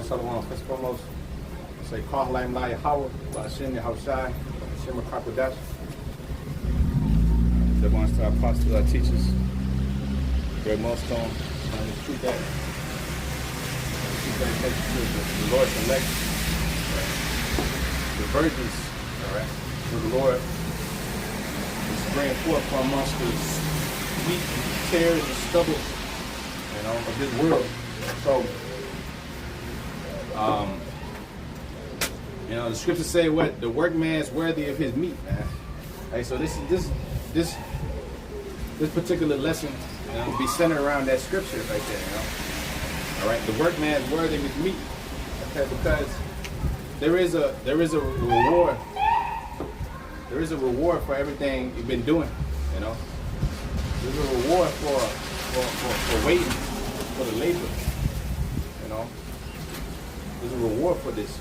Salomon. First and foremost, say Kahalaim La Yahweh, Ba'ashim Yahushai, Ba'ashim Krakodash. The ones to our apostles, our teachers, great millstone, and the truth that takes to the Lord's elect, the virgins, all right, to the Lord is bringing forth from amongst the wheat and tares and stubble, you know, of this world. So, you know, the scriptures say what the workman is worthy of his meat, man. Hey, so this particular lesson will be centered around that scripture right there, you know. All right, the workman is worthy of his meat, okay, because there is a reward. There is a reward for everything you've been doing, you know. There's a reward for waiting for the labor, you know. There's a reward for this.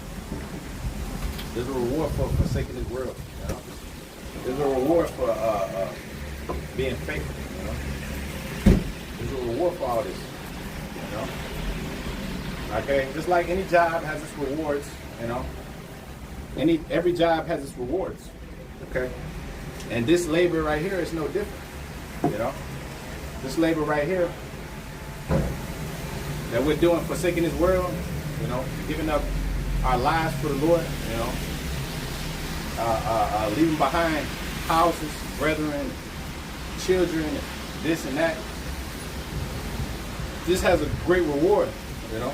There's a reward for forsaking this world, you know. There's a reward for being faithful, you know. There's a reward for all this, you know. Okay, just like any job has its rewards, you know. Every job has its rewards, okay. And this labor right here is no different, you know. This labor right here that we're doing, forsaking this world, you know, giving up our lives for the Lord, you know, leaving behind houses, brethren, children, and this and that. This has a great reward, you know,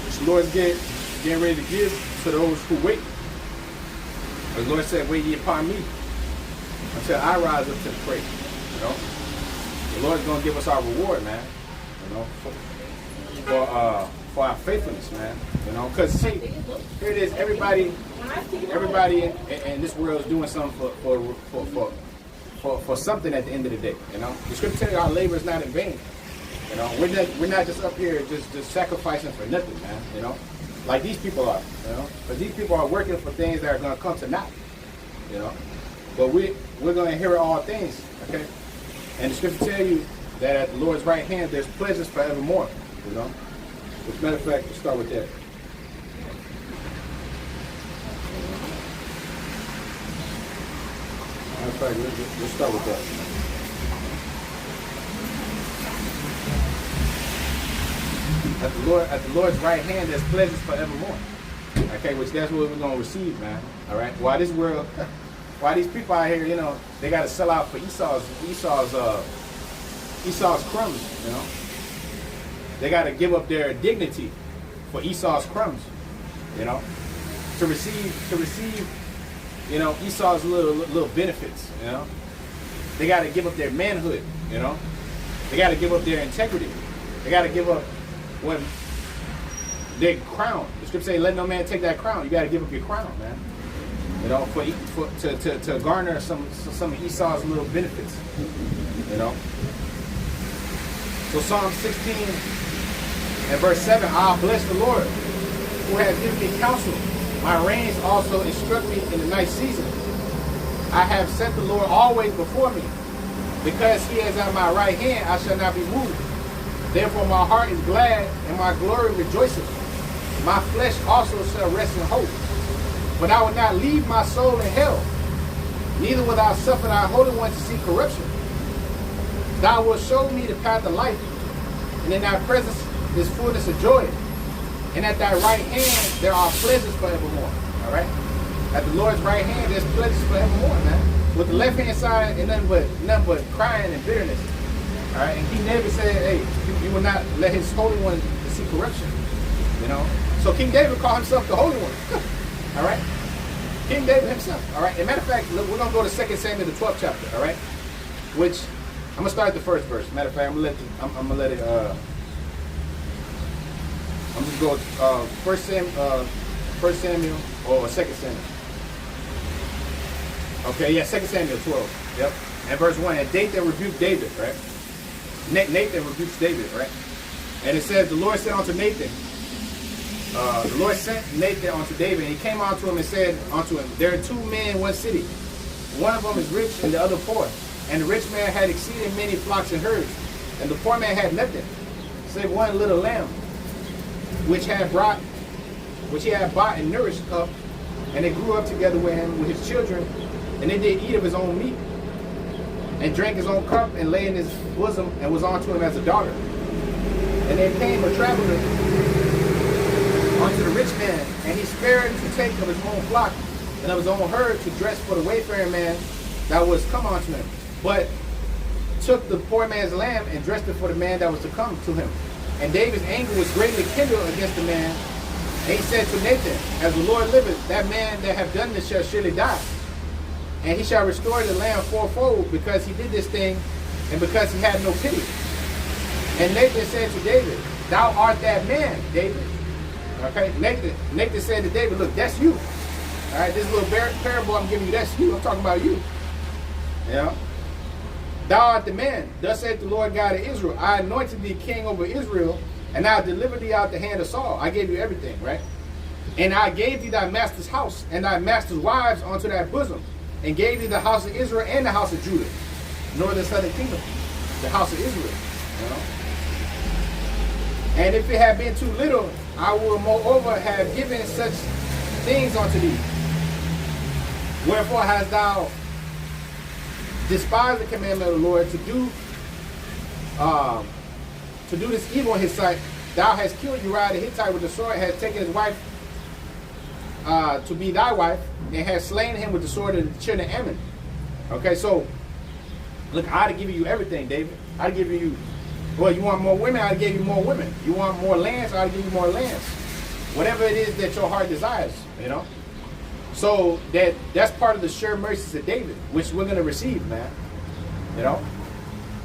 which the Lord's getting ready to give to those who wait. The Lord said, wait ye upon me until I rise up to the plate, you know. The Lord's going to give us our reward, man, you know, for our faithfulness, man, you know, because see, here it is, everybody in this world is doing something for something at the end of the day, you know. The scripture tells you our labor is not in vain, you know. We're not just up here just sacrificing for nothing, man, you know, like these people are, you know, but these people are working for things that are going to come to naught, you know. But we're going to inherit all things, okay. And the scripture tells you that at the Lord's right hand there's pleasures forevermore, you know. As a matter of fact, let's start with that. Matter of fact, let's start with that. At the Lord's right hand, there's pleasures forevermore. Okay, which that's what we're gonna receive, man. All right. Why this world? Why these people out here? You know, they got to sell out for Esau's crumbs. You know. They got to give up their dignity for Esau's crumbs, you know, to receive, you know, Esau's little benefits, you know. They got to give up their manhood, you know. They got to give up their integrity. They got to give up their crown. The scripture says, "Let no man take that crown." You got to give up your crown, man. You know, to garner some of Esau's little benefits, you know. So Psalm 16 and verse 7, I'll bless the Lord, who has given me counsel. My reins also instruct me in the night season. I have set the Lord always before me. Because he is at my right hand, I shall not be moved. Therefore my heart is glad, and my glory rejoiceth. My flesh also shall rest in hope. But I will not leave my soul in hell, neither will I suffer thy Holy One to see corruption. Thou wilt show me the path of life, and in thy presence is fullness of joy. And at thy right hand there are pleasures forevermore. All right? At the Lord's right hand there's pleasures forevermore, man. With the left hand side, and nothing but crying and bitterness. All right? And King David said, hey, you will not let his Holy One to see corruption. You know? So King David called himself the Holy One. All right? King David himself. All right? As a matter of fact, we're going to go to 2 Samuel, the 12th chapter. All right? Which, I'm going to start at the first verse. Matter of fact, I'm going to let it, I'm just going to 1 Samuel or 2 Samuel. Okay, yeah, 2 Samuel 12. Yep. And verse 1. And Dathan rebuked David, right? Nathan rebukes David, right? And it says, the Lord said unto Nathan, the Lord sent Nathan unto David, and he came unto him and said unto him, there are two men in one city. One of them is rich and the other poor. And the rich man had exceeding many flocks and herds, and the poor man had nothing, save one little lamb, which he had bought and nourished up, and they grew up together with him, with his children, and they did eat of his own meat, and drank his own cup, and lay in his bosom, and was unto him as a daughter. And there came a traveler unto the rich man, and he spared to take of his own flock and of his own herd to dress for the wayfaring man that was come unto him, but took the poor man's lamb and dressed it for the man that was to come to him. And David's anger was greatly kindled against the man, and he said to Nathan, as the Lord liveth, that man that hath done this shall surely die, and he shall restore the lamb fourfold, because he did this thing, and because he had no pity. And Nathan said to David, thou art that man, David. Okay, Nathan said to David, look, that's you. All right, this little parable I'm giving you, that's you. I'm talking about you. You know? Thou art the man. Thus saith the Lord God of Israel, I anointed thee king over Israel, and I delivered thee out the hand of Saul. I gave you everything, right? And I gave thee thy master's house, and thy master's wives unto thy bosom, and gave thee the house of Israel and the house of Judah, northern southern kingdom, the house of Israel. You know? And if it had been too little, I will moreover have given such things unto thee. Wherefore hast thou despised the commandment of the Lord to do this evil in his sight? Thou hast killed Uriah the Hittite with the sword, hast taken his wife to be thy wife, and hast slain him with the sword of the children of Ammon. Okay, so look, I'd have given you everything, David. I'd give you. Well, you want more women, I'll give you more women. You want more lands, I'll give you more lands. Whatever it is that your heart desires, you know. So that's part of the sure mercies of David, which we're going to receive, man. You know.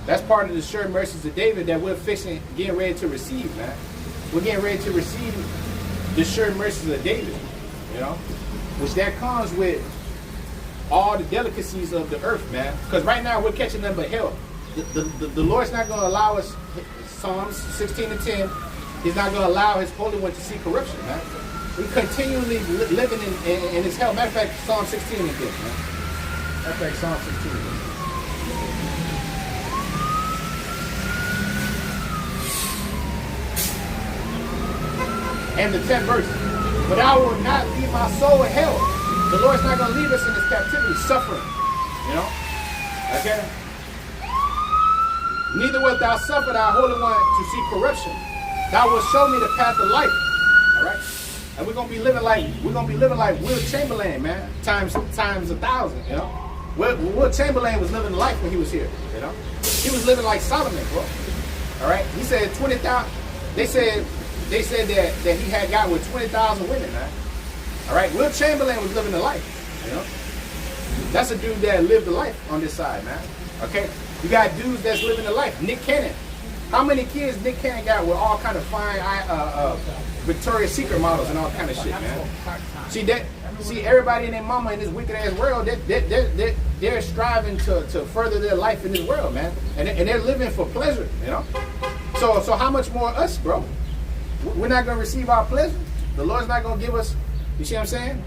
That's part of the sure mercies of David that we're getting ready to receive, man. We're getting ready to receive the sure mercies of David, you know. Which that comes with all the delicacies of the earth, man. Because right now we're catching them but hell. The Lord's not going to allow us, Psalms 16:10, he's not going to allow his Holy One to see corruption, man. We continually living in his hell. Matter of fact, Psalm 16 is good, man. Matter of fact, Psalm 16 is good. And the 10th verse, but I will not leave my soul in hell. The Lord's not going to leave us in this captivity, suffering, you know, okay? Neither wilt thou suffer thy Holy One to see corruption. Thou wilt show me the path of life. All right? And we're gonna be living like Will Chamberlain, man. Times 1,000, you know. Will Chamberlain was living life when he was here, you know. He was living like Solomon, bro. All right? He said 20,000. They said that he had got with 20,000 women, man. All right? Will Chamberlain was living the life, you know. That's a dude that lived the life on this side, man. Okay? You got dudes that's living the life. Nick Cannon. How many kids Nick Cannon got with all kind of fine Victoria's Secret models and all kind of shit, man? See, everybody and their mama in this wicked ass world, they're striving to further their life in this world, man. And they're living for pleasure, you know? So how much more us, bro? We're not gonna receive our pleasure. The Lord's not gonna give us, you see what I'm saying?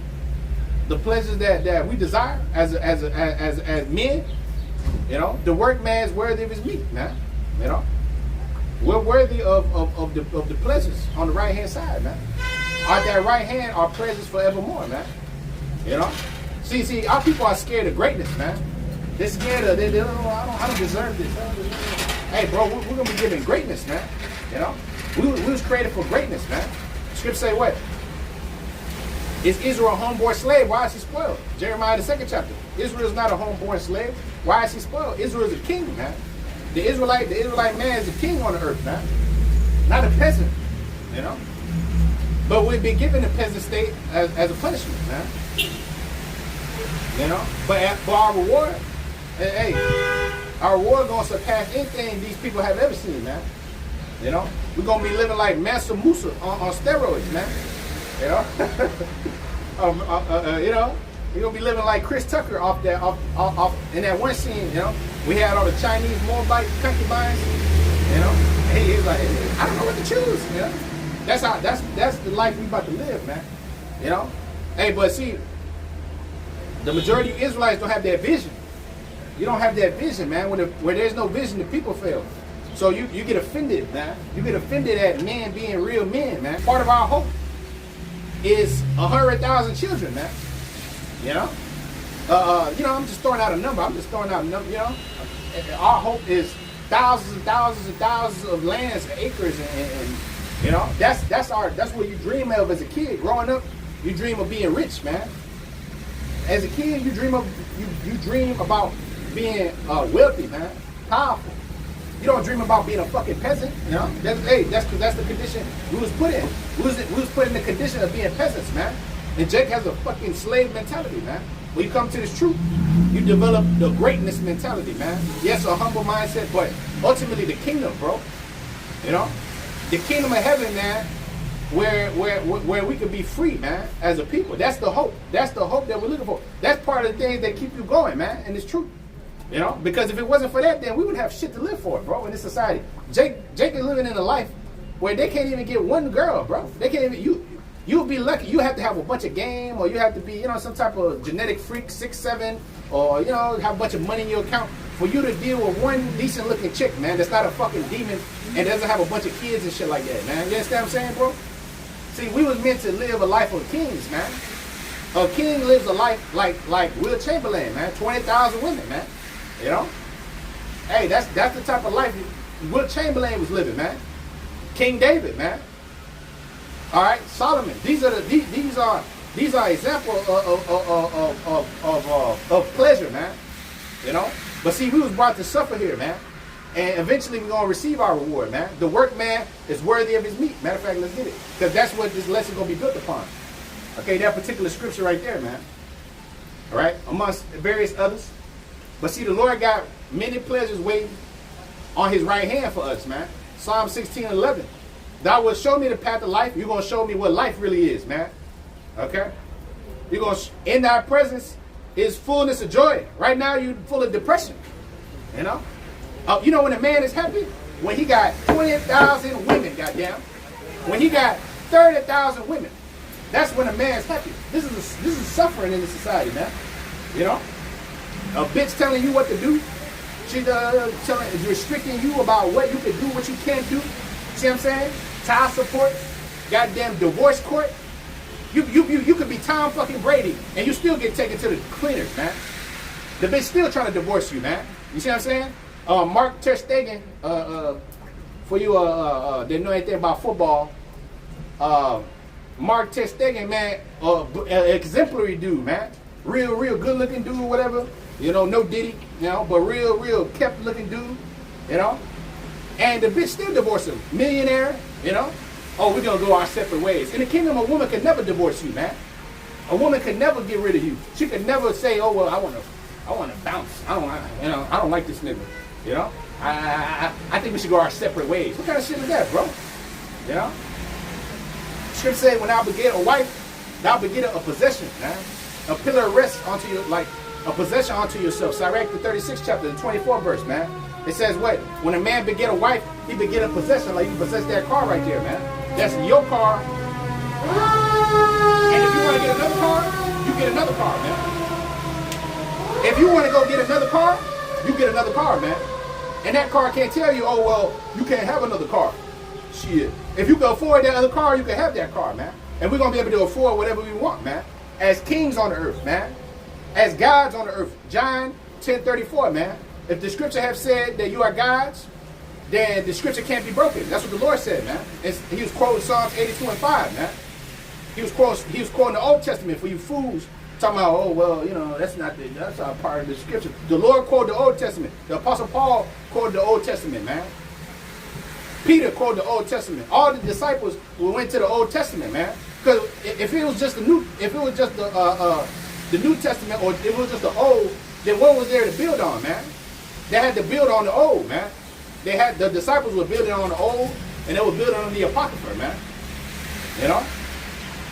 The pleasures that we desire as men. You know, the workman is worthy of his meat, man. You know, we're worthy of the pleasures on the right hand side, man. At that right hand are pleasures forevermore, man. You know, see, our people are scared of greatness, man. They're scared of I don't deserve this. Hey, bro, we're gonna be given greatness, man. You know, we was created for greatness, man. The scripture say what? Is Israel a homeborn slave? Why is he spoiled? Jeremiah the 2nd chapter. Israel is not a homeborn slave. Why is he spoiled? Israel is a king, man. The Israelite man is a king on the earth, man. Not a peasant, you know. But we've been given the peasant state as a punishment, man. You know. But for our reward, hey, our reward gonna surpass anything these people have ever seen, man. You know. We're gonna be living like Mansa Musa on steroids, man. You know. You know. You're gonna be living like Chris Tucker off in that one scene, you know. We had all the Chinese Moabite concubines, you know. And he was like, I don't know what to choose, you know. That's the life we about to live, man. You know. Hey, but see, the majority of Israelites don't have that vision. You don't have that vision, man. Where there's no vision, the people fail. So you get offended, man. You get offended at men being real men, man. Part of our hope is 100,000 children, man. You know? I'm just throwing out a number. You know? Our hope is thousands and thousands and thousands of lands and acres and you know, that's what you dream of as a kid. Growing up, you dream of being rich, man. As a kid, you dream about being wealthy, man, powerful. You don't dream about being a fucking peasant, you know. That's the condition we was put in. We was put in the condition of being peasants, man. And Jake has a fucking slave mentality, man. When you come to this truth, you develop the greatness mentality, man. Yes, a humble mindset, but ultimately the kingdom, bro. You know, the kingdom of heaven, man, where we can be free, man, as a people. That's the hope. That's the hope that we're looking for. That's part of the things that keep you going, man. And it's true. You know, because if it wasn't for that, then we wouldn't have shit to live for, bro, in this society. Jake is living in a life where they can't even get one girl, bro. They can't even, you'll be lucky. You have to have a bunch of game, or you have to be, you know, some type of genetic freak, 6'7", or, you know, have a bunch of money in your account for you to deal with one decent looking chick, man, that's not a fucking demon and doesn't have a bunch of kids and shit like that, man. You understand what I'm saying, bro? See, we was meant to live a life of kings, man. A king lives a life like Will Chamberlain, man. 20,000 women, man. You know? Hey, that's the type of life Will Chamberlain was living, man. King David, man. All right, Solomon. These are examples of pleasure, man. You know? But see, we was brought to suffer here, man. And eventually we're gonna receive our reward, man. The workman is worthy of his meat. Matter of fact, let's get it. Because that's what this lesson gonna be built upon. Okay, that particular scripture right there, man. All right, amongst various others. But see, the Lord got many pleasures waiting on his right hand for us, man. Psalm 16:11. Thou wilt show me the path of life. You're going to show me what life really is, man. Okay? You're going to, in thy presence is fullness of joy. Right now, you're full of depression. You know? You know when a man is happy? When he got 20,000 women, goddamn. When he got 30,000 women. That's when a man's happy. This is suffering in the society, man. You know? A bitch telling you what to do. She restricting you about what you can do, what you can't do. See what I'm saying? Child support, goddamn divorce court. You could be Tom fucking Brady and you still get taken to the cleaners, man. The bitch still trying to divorce you, man. You see what I'm saying? Mark Ter Stegen, for you that know anything about football, Mark Ter Stegen, man, exemplary dude, man. Real good looking dude, whatever. You know, no Diddy, you know, but real kept looking dude, you know. And the bitch still divorced him. Millionaire, you know. Oh, we're going to go our separate ways. In the kingdom, a woman could never divorce you, man. A woman could never get rid of you. She could never say, oh, well, I want to bounce. I don't like this nigga, you know. I think we should go our separate ways. What kind of shit is that, bro? You know. Scripture said, when thou beget a wife, thou beget a possession, man. A pillar of rest onto you, like a possession onto yourself. Sirach the 36th chapter, the 24th verse, man. It says what? When a man beget a wife, he beget a possession. Like you possess that car right there, man. That's your car. And if you want to get another car, you get another car, man. If you want to go get another car, you get another car, man. And that car can't tell you, oh, well, you can't have another car. Shit. If you can afford that other car, you can have that car, man. And we're going to be able to afford whatever we want, man. As kings on the earth, man. As gods on the earth. John 10:34, man. If the scripture have said that you are gods, then the scripture can't be broken. That's what the Lord said, man. He was quoting Psalms 82:5, man. He was quoting the Old Testament for you fools, talking about, oh, well, you know, that's not part of the scripture. The Lord quoted the Old Testament. The Apostle Paul quoted the Old Testament, man. Peter quoted the Old Testament. All the disciples went to the Old Testament, man. Because if it was just the New Testament, or it was just the Old, then what was there to build on, man? They had to build on the Old, man. The disciples were building on the Old, and they were building on the Apocrypha, man. You know?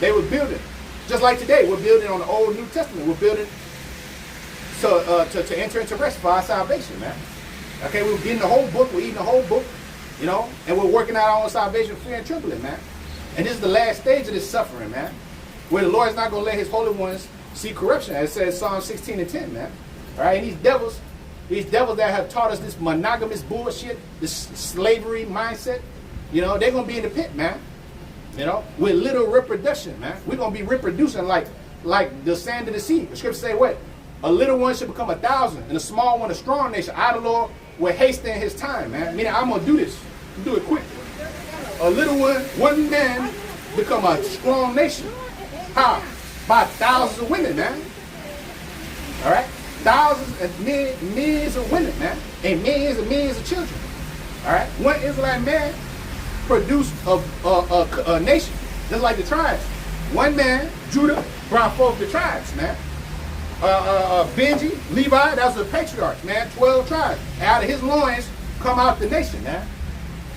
They were building. Just like today, we're building on the Old New Testament. We're building to enter into rest for our salvation, man. Okay, we're getting the whole book, we're eating the whole book, you know, and we're working out our own salvation, fear and trembling, man. And this is the last stage of this suffering, man, where the Lord is not going to let his holy ones see corruption, as it says Psalm 16:10, man. All right, and these devils, these devils that have taught us this monogamous bullshit, this slavery mindset, you know, they're gonna be in the pit, man. You know, with little reproduction, man. We're gonna be reproducing like the sand of the sea. The scripture say what? A little one should become 1,000, and a small one a strong nation. I, the Lord, will hasten his time, man. Meaning I'm gonna do this. Do it quick. A little one man become a strong nation. How? By thousands of women, man. All right? Thousands and millions of women, man. And millions of children. All right? One Israelite man produced a nation, just like the tribes. One man, Judah, brought forth the tribes, man. Benji, Levi, that was the patriarchs, man. 12 tribes. And out of his loins come out the nation, man.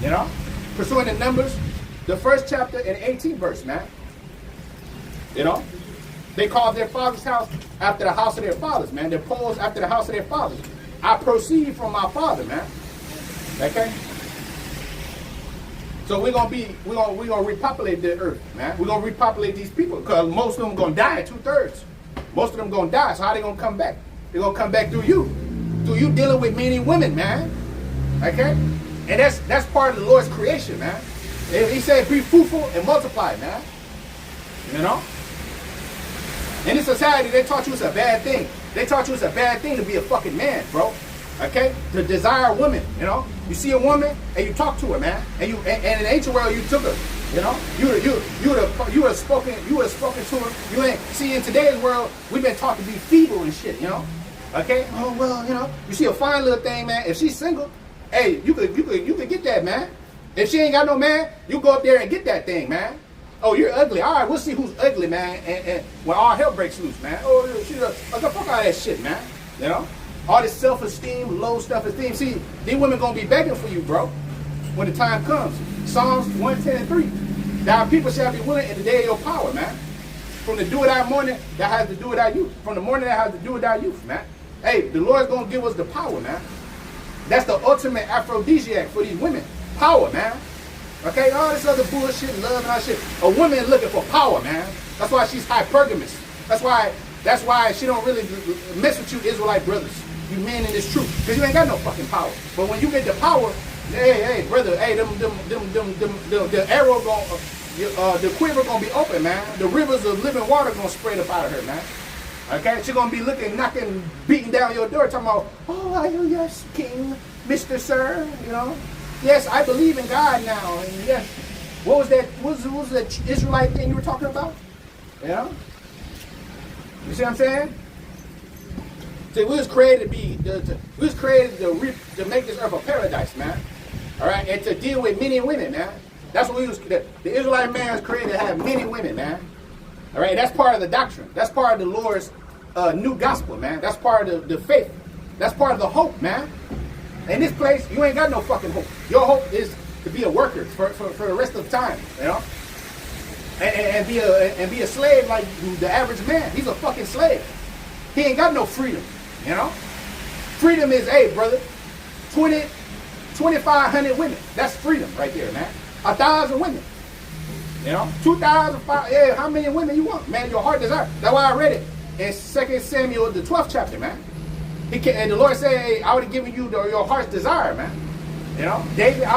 You know? Pursuing the Numbers, the 1st chapter and 18th verse, man. You know? They called their father's house after the house of their fathers, man. Their poles after the house of their fathers. I proceed from my father, man. Okay? So we're gonna repopulate the earth, man. We're gonna repopulate these people because most of them gonna die, 2/3. Most of them gonna die. So how they gonna come back? They're gonna come back through you. Through you dealing with many women, man. Okay? And that's part of the Lord's creation, man. He said, be fruitful and multiply, man. You know? In this society, they taught you it's a bad thing. They taught you it's a bad thing to be a fucking man, bro. Okay? To desire a woman, you know? You see a woman and you talk to her, man. And in the ancient world, you took her. You know? You would have spoken to her. You ain't see in today's world, we've been taught to be feeble and shit, you know? Okay? Oh well, you know, you see a fine little thing, man. If she's single, hey, you could get that, man. If she ain't got no man, you go up there and get that thing, man. Oh, you're ugly. All right, we'll see who's ugly, man. And when all hell breaks loose, man. Oh, she's the fuck out of that shit, man. You know, all this self-esteem, low self-esteem. See, these women gonna be begging for you, bro, when the time comes. Psalms 110:3. Now people shall be willing in the day of your power, man. From the dew of thy morning, that has to do with thy youth. From the morning, that has to do with thy youth, man. Hey, the Lord's gonna give us the power, man. That's the ultimate aphrodisiac for these women. Power, man. Okay, all this other bullshit, love and all shit. A woman is looking for power, man. That's why she's hypergamous. That's why she don't really mess with you Israelite brothers. You men in this truth. Because you ain't got no fucking power. But when you get the power, hey, brother, hey, the arrow the quiver gonna be open, man. The rivers of living water gonna spread up out of her, man. Okay, she gonna be looking, knocking, beating down your door, talking about, oh, yes, King, Mr. Sir, you know. Yes, I believe in God now. And yes, what was that Israelite thing you were talking about? You know? You see what I'm saying? See, we was created to make this earth a paradise, man. All right, and to deal with many women, man. That's what the Israelite man was created to have many women, man. All right, that's part of the doctrine. That's part of the Lord's new gospel, man. That's part of the faith. That's part of the hope, man. In this place, you ain't got no fucking hope. Your hope is to be a worker for the rest of time, you know, and be a slave like the average man. He's a fucking slave. He ain't got no freedom, you know. Freedom is, hey, brother, 2,500 women. That's freedom right there, man. 1,000 women, you know. 2,005. Yeah, how many women you want, man? Your heart desire. That's why I read it in 2 Samuel, the 12th chapter, man. And the Lord said, hey, I would have given you your heart's desire, man. You know, David,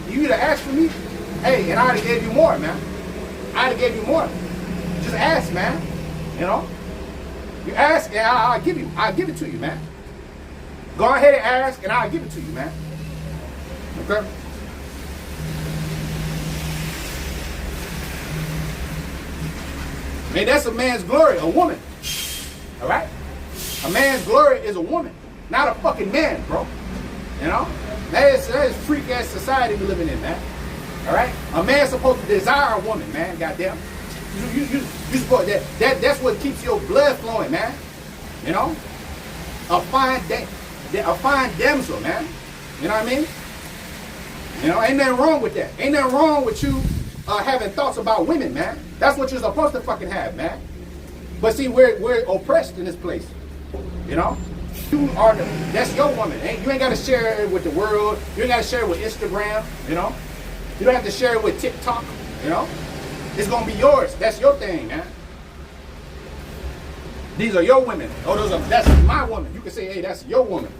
you either ask for me, hey, and I'd have gave you more, man. I'd have gave you more. Just ask, man. You know, you ask and I'll give you. I'll give it to you, man. Go ahead and ask and I'll give it to you, man. Okay. Man, that's a man's glory, a woman. All right. A man's glory is a woman, not a fucking man, bro. You know? That is freak-ass society we're living in, man. All right? A man's supposed to desire a woman, man, goddamn. You supposed that's what keeps your blood flowing, man. You know? A fine damsel, man. You know what I mean? You know, ain't nothing wrong with that. Ain't nothing wrong with you having thoughts about women, man. That's what you're supposed to fucking have, man. But see, we're oppressed in this place. You know, that's your woman. You ain't got to share it with the world. You ain't got to share it with Instagram. You know, you don't have to share it with TikTok. You know, it's gonna be yours. That's your thing, man. These are your women. Oh, that's my woman. You can say, hey, that's your woman.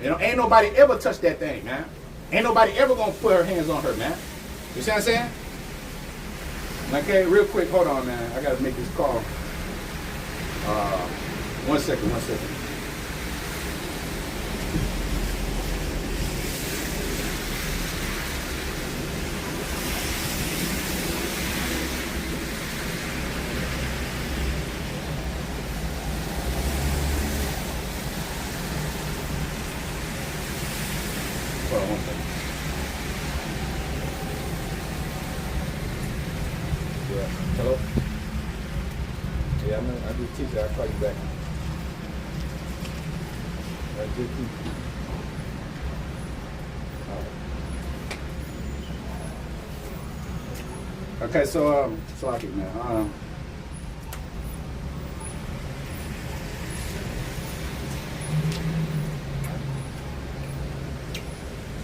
You know, ain't nobody ever touched that thing, man. Ain't nobody ever gonna put her hands on her, man. You see what I'm saying? Okay, real quick, hold on, man. I gotta make this call. 1 second. Hold on 1 second. Yeah. Hello? Yeah, I do teach. I'll call you back. I do teach. Okay, so I can now.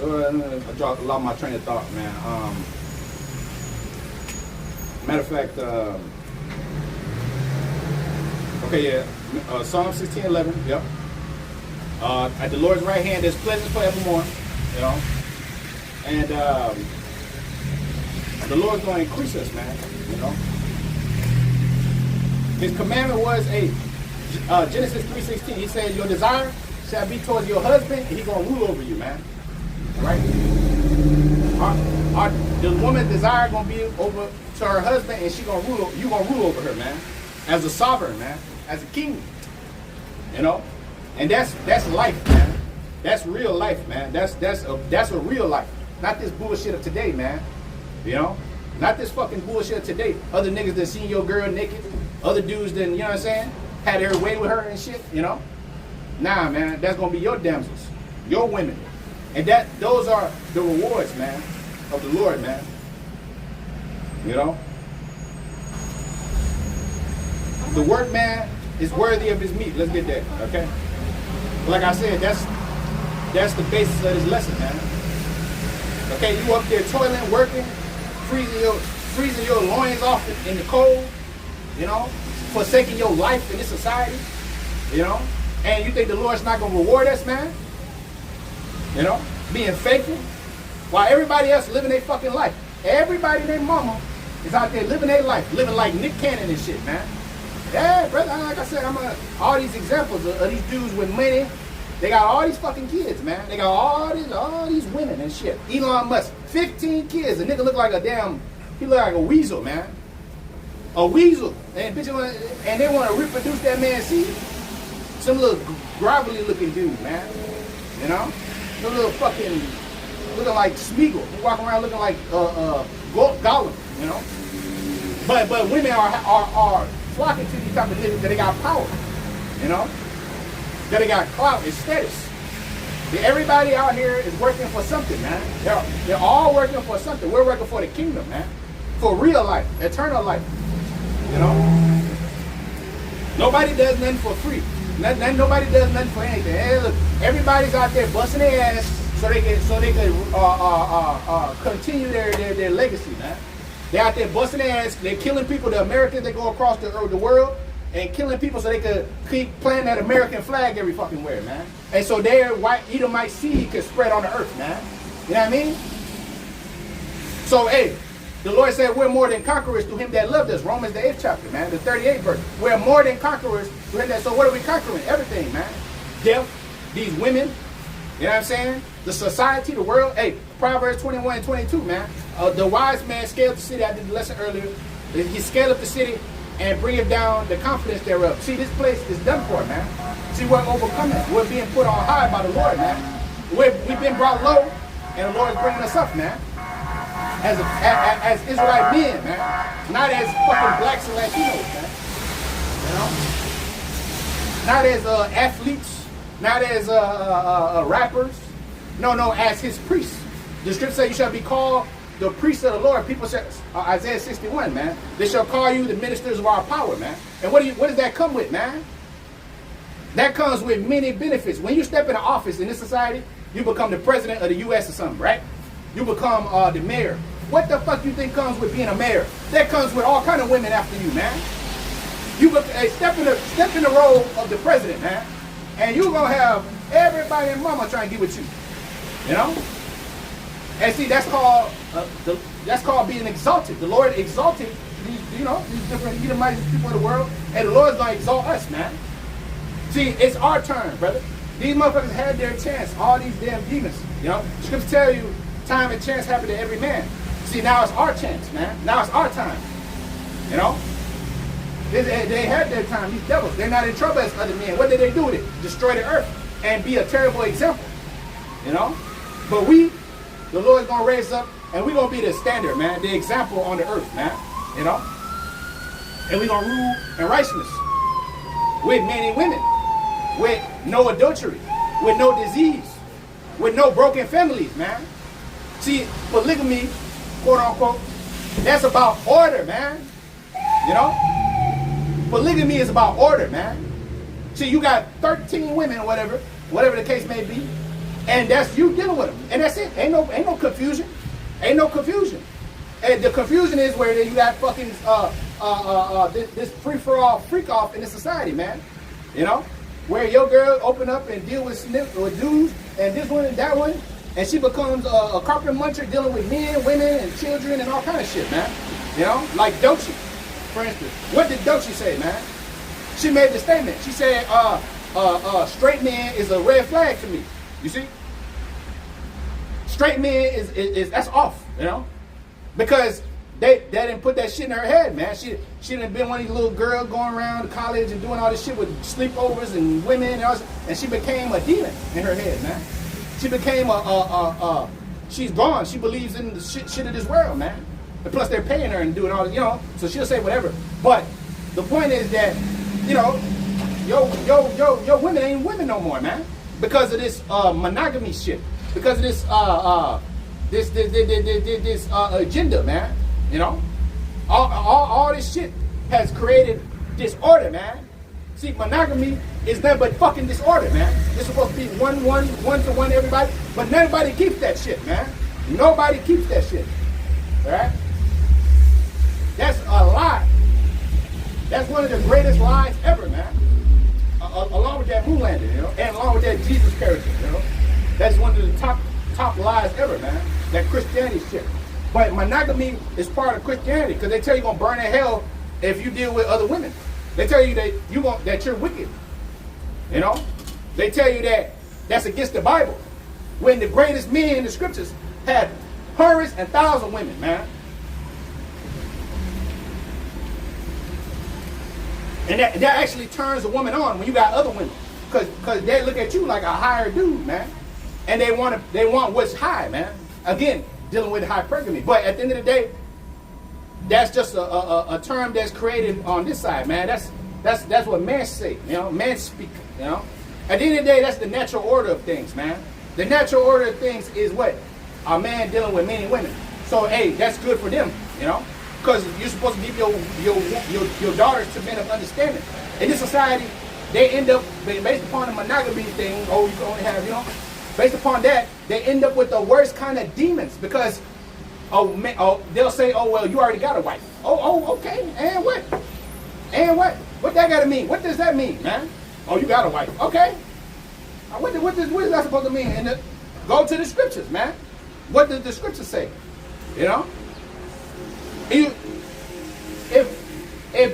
I dropped a lot of my train of thought, man. Matter of fact, okay, yeah, Psalm 16:11, yep. At the Lord's right hand, there's pleasure forevermore, you know. And the Lord's going to increase us, man, you know. His commandment was Genesis 3:16. He said, your desire shall be towards your husband, and he's going to rule over you, man. Right? The woman's desire going to be over to her husband, and she going to rule. You going to rule over her, man, as a sovereign, man, as a king. You know, and that's life, man. That's real life, man. That's a real life, not this bullshit of today, man. You know, not this fucking bullshit of today. Other niggas that seen your girl naked, other dudes that, you know what I'm saying, had their way with her and shit. You know, nah, man, that's gonna be your damsels, your women. And those are the rewards, man, of the Lord, man. You know? The workman is worthy of his meat. Let's get that, okay? Like I said, that's the basis of this lesson, man. Okay, you up there toiling, working, freezing your loins off in the cold, you know, forsaking your life in this society, you know? And you think the Lord's not gonna reward us, man? You know, being faithful, while everybody else living their fucking life. Everybody named mama is out there living their life, living like Nick Cannon and shit, man. Yeah, brother, like I said, all these examples of these dudes with money. They got all these fucking kids, man. They got all these women and shit. Elon Musk, 15 kids. The nigga look like he look like a weasel, man. A weasel. And they want to reproduce that man's seed. Some little grovelly looking dude, man. You know? Some little fucking, looking like Smeagol. He walking around looking like Gollum, you know? But women are flocking to these type of niggas that they got power, you know? That they got clout and status. Everybody out here is working for something, man. They're all working for something. We're working for the kingdom, man. For real life, eternal life. You know? Nobody does nothing for free. Nobody does nothing for anything. Hey, look, everybody's out there busting their ass so they can continue their legacy, man. They're out there busting their ass. They're killing people. The Americans, they go across the world and killing people so they could keep planting that American flag every fucking where, man. And so their white Edomite seed could spread on the earth, man. You know what I mean? So, hey, the Lord said we're more than conquerors through him that loved us. Romans the 8th chapter, man, the 38th verse. We're more than conquerors through him that. So what are we conquering? Everything, man. Death, these women, you know what I'm saying? The society, the world. Hey, Proverbs 21 and 22, man. The wise man scaled the city. I did the lesson earlier. He scaled up the city and bring it down the confidence thereof. See, this place is done for, man. See, we're overcoming. We're being put on high by the Lord, man. We've been brought low, and the Lord is bringing us up, man. As Israelite men, man. Not as fucking blacks and Latinos, man. You know? Not as athletes. Not as rappers. No, as his priests. The scripture says you shall be called the priests of the Lord. People say, Isaiah 61, man. They shall call you the ministers of our power, man. And what does that come with, man? That comes with many benefits. When you step into office in this society, you become the president of the U.S. or something, right? You become the mayor. What the fuck you think comes with being a mayor? That comes with all kind of women after you, man. You step in the role of the president, man. And you're gonna have Everybody and mama trying to get with you. You know? And see, that's called being exalted. The Lord exalted these different Edomite people in the world, and the Lord's gonna exalt us, man. See, it's our turn, brother. These motherfuckers had their chance. All these damn demons, you know. Scripture tell you, time and chance happen to every man. See, now it's our chance, man. Now it's our time. You know. They had their time. These devils, they're not in trouble as other men. What did they do with it? Destroy the earth and be a terrible example. You know. But the Lord's gonna raise up, and we're gonna be the standard, man, the example on the earth, man. You know. And we're gonna rule in righteousness with men and women, with no adultery, with no disease, with no broken families, man. See, polygamy, quote unquote, that's about order, man. You know? Polygamy is about order, man. See, you got 13 women or whatever the case may be, and that's you dealing with them. And that's it. Ain't no confusion. Ain't no confusion. And the confusion is where you got fucking this free-for-all freak-off in the society, man. You know? Where your girl open up and deal with dudes, and this one and that one, and she becomes a carpet muncher dealing with men, women, and children, and all kind of shit, man. You know? Like Dainty, for instance. What did Dainty say, man? She made the statement. She said, straight man is a red flag to me. You see? Straight man is that's off, you know? Because they didn't put that shit in her head, man. She done been one of these little girls going around college and doing all this shit with sleepovers and women and she became a demon in her head, man. She became she's gone. She believes in the shit of this world, man. And plus they're paying her and doing all this, you know, so she'll say whatever. But the point is that, you know, yo women ain't women no more, man. Because of this monogamy shit. Because of this this agenda, man. You know, all this shit has created disorder, man. See, monogamy is nothing but fucking disorder, man. It's supposed to be one to one everybody, but nobody keeps that shit, man. Nobody keeps that shit. All right? That's a lie. That's one of the greatest lies ever, man. Along with that moon landing, you know, and along with that Jesus character, you know. That's one of the top lies ever, man. That Christianity shit. But monogamy is part of Christianity because they tell you you're gonna burn in hell if you deal with other women. They tell you that that you're wicked. You know? They tell you that that's against the Bible. When the greatest men in the scriptures had hundreds and thousands of women, man. And that actually turns a woman on when you got other women. Because they look at you like a higher dude, man. And they want what's high, man. Again, dealing with hypergamy. But at the end of the day, that's just a term that's created on this side, man. That's what men say, you know. Men speak, you know. At the end of the day, that's the natural order of things, man. The natural order of things is what? A man dealing with men and women. So, hey, that's good for them, you know. Because you're supposed to give your daughters to men of understanding. In this society, they end up, based upon the monogamy thing, you can only have, you know, based upon that, they end up with the worst kind of demons because, they'll say, oh, well, you already got a wife. Oh, okay, and what? And what? What that got to mean? What does that mean, man? Oh, you got a wife. Okay. What is that supposed to mean? And go to the scriptures, man. What does the scriptures say? You know? If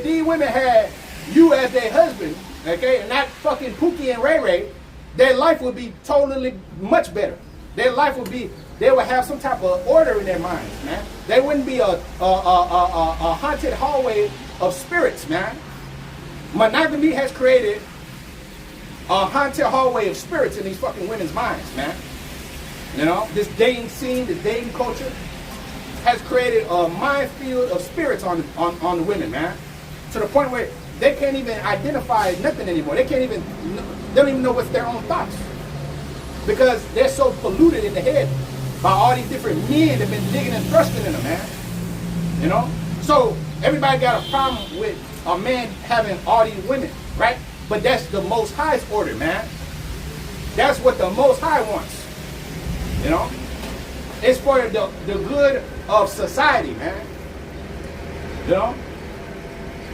these women had you as their husband, okay, and not fucking Pookie and Ray Ray, their life would be totally much better. Their life would be, they would have some type of order in their minds, man. They wouldn't be a haunted hallway of spirits, man. Monogamy has created a haunted hallway of spirits in these fucking women's minds, man. You know, this dating scene, this dating culture has created a minefield of spirits on the women, man. To the point where they can't even identify nothing anymore. They don't even know what's their own thoughts. Because they're so polluted in the head by all these different men that have been digging and thrusting in them, man. You know? So everybody got a problem with a man having all these women, right? But that's the Most High's order, man. That's what the Most High wants. You know? It's for the good of society, man. You know?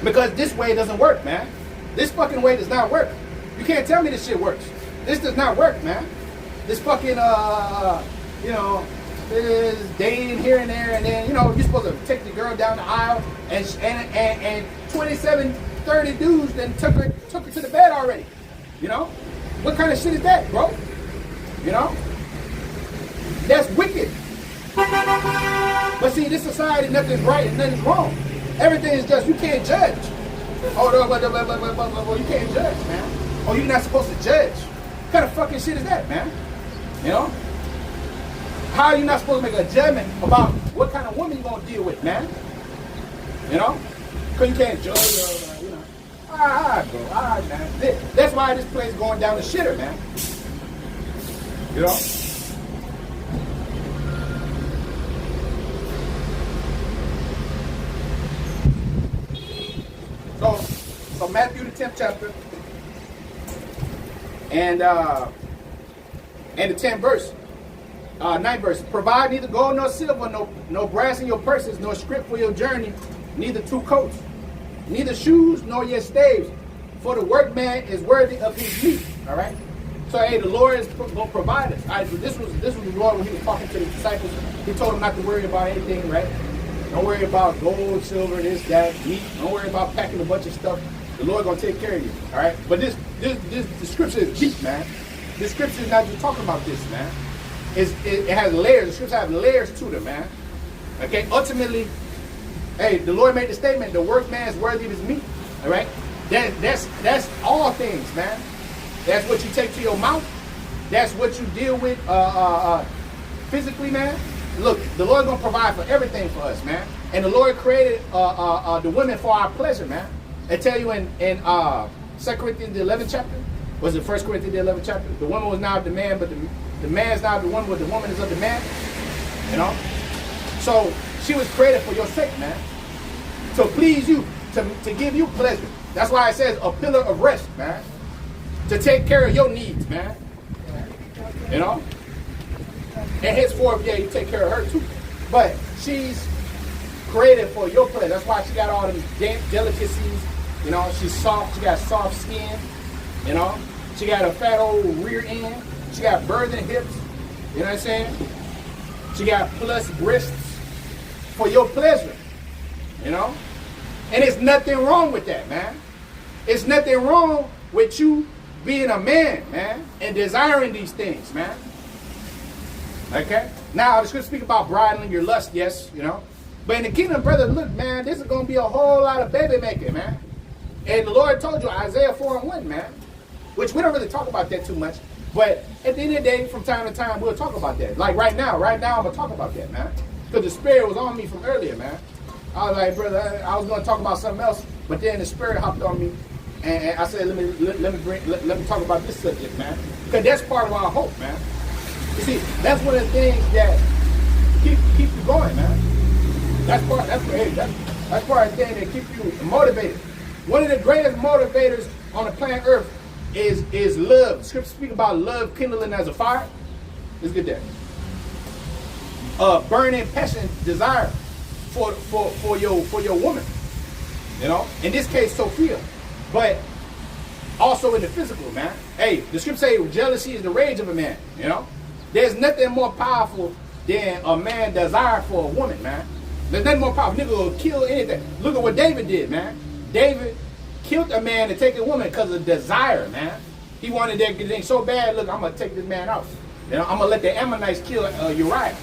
Because this way doesn't work, man. This fucking way does not work. You can't tell me this shit works. This does not work, man. This fucking you know, is dating here and there, and then, you know, you're supposed to take the girl down the aisle, and 27, 30 dudes then took her to the bed already. You know? What kind of shit is that, bro? You know? That's wicked. But see, this society, nothing's right and nothing's wrong. Everything is just, you can't judge. Oh, no, you can't judge, man. Oh, you're not supposed to judge. What kind of fucking shit is that, man? You know? How are you not supposed to make a judgment about what kind of woman you're going to deal with, man? You know? Because you can't judge her, you know. All right, man. That's why this place is going down the shitter, man. You know? So Matthew the 10th chapter and the 10th verse, 9th verse. Provide neither gold nor silver, no brass in your purses, nor scrip for your journey, neither 2 coats, neither shoes nor your staves, for the workman is worthy of his meat. All right. So hey, the Lord is going to provide us. All right, so this was the Lord when he was talking to the disciples. He told them not to worry about anything, right? Don't worry about gold, silver, this, that, meat. Don't worry about packing a bunch of stuff. The Lord gonna take care of you. All right. But the scripture is deep, man. The scripture is not just talking about this, man. It has layers. The scripture has layers to them, man. Okay. Ultimately, hey, the Lord made the statement: the workman is worthy of his meat. All right. That's all things, man. That's what you take to your mouth. That's what you deal with physically, man. Look, the Lord gonna provide for everything for us, man. And the Lord created the women for our pleasure, man. I tell you in 2 Corinthians the 11th chapter, was it 1 Corinthians the 11th chapter? The woman was not of the man, but the man is not of the woman, but the woman is of the man. You know? So she was created for your sake, man. To please you, to give you pleasure. That's why it says a pillar of rest, man. To take care of your needs, man. You know? And henceforth, yeah, you take care of her too. But she's created for your pleasure. That's why she got all these delicacies. You know, she's soft. She got soft skin. You know, she got a fat old rear end. She got birthing hips. You know what I'm saying? She got plus breasts for your pleasure. You know, and there's nothing wrong with that, man. It's nothing wrong with you being a man, man, and desiring these things, man. Okay? Now, the scripture speak about bridling your lust, yes, you know. But in the kingdom, brother, look, man, this is going to be a whole lot of baby making, man. And the Lord told you, Isaiah 4:1, man, which we don't really talk about that too much. But at the end of the day, from time to time, we'll talk about that. Like right now, I'm going to talk about that, man. Because the Spirit was on me from earlier, man. I was like, brother, I was going to talk about something else, but then the Spirit hopped on me. And I said, let me talk about this subject, man. Because that's part of our hope, man. You see, that's one of the things that keep you going, man. That's part of the thing that keep you motivated. One of the greatest motivators on the planet Earth is love. The scripture speak about love kindling as a fire. Let's get that. Burning passion, desire for your woman. You know, in this case, Sophia, but also in the physical, man. Hey, the scripture say jealousy is the rage of a man. You know, there's nothing more powerful than a man's desire for a woman, man. There's nothing more powerful. Nigga will kill anything. Look at what David did, man. David killed a man to take a woman because of desire, man. He wanted that thing so bad. Look, I'm gonna take this man out. You know, I'm gonna let the Ammonites kill Uriah.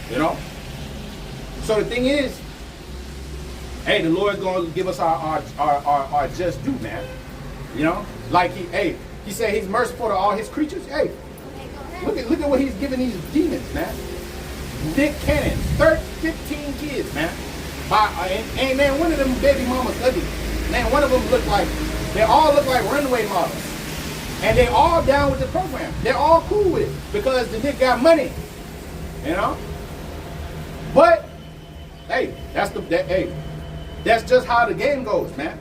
You know. So the thing is, hey, the Lord's gonna give us our just due, man. You know, like he said he's merciful to all his creatures. Hey, look at what he's giving these demons, man. Dick Cannons, 15 kids, man. And man, one of them baby mamas ugly. Man, one of them they all look like runway models. And they all down with the program. They're all cool with it because the nigga got money. You know? But, hey, that's just how the game goes, man.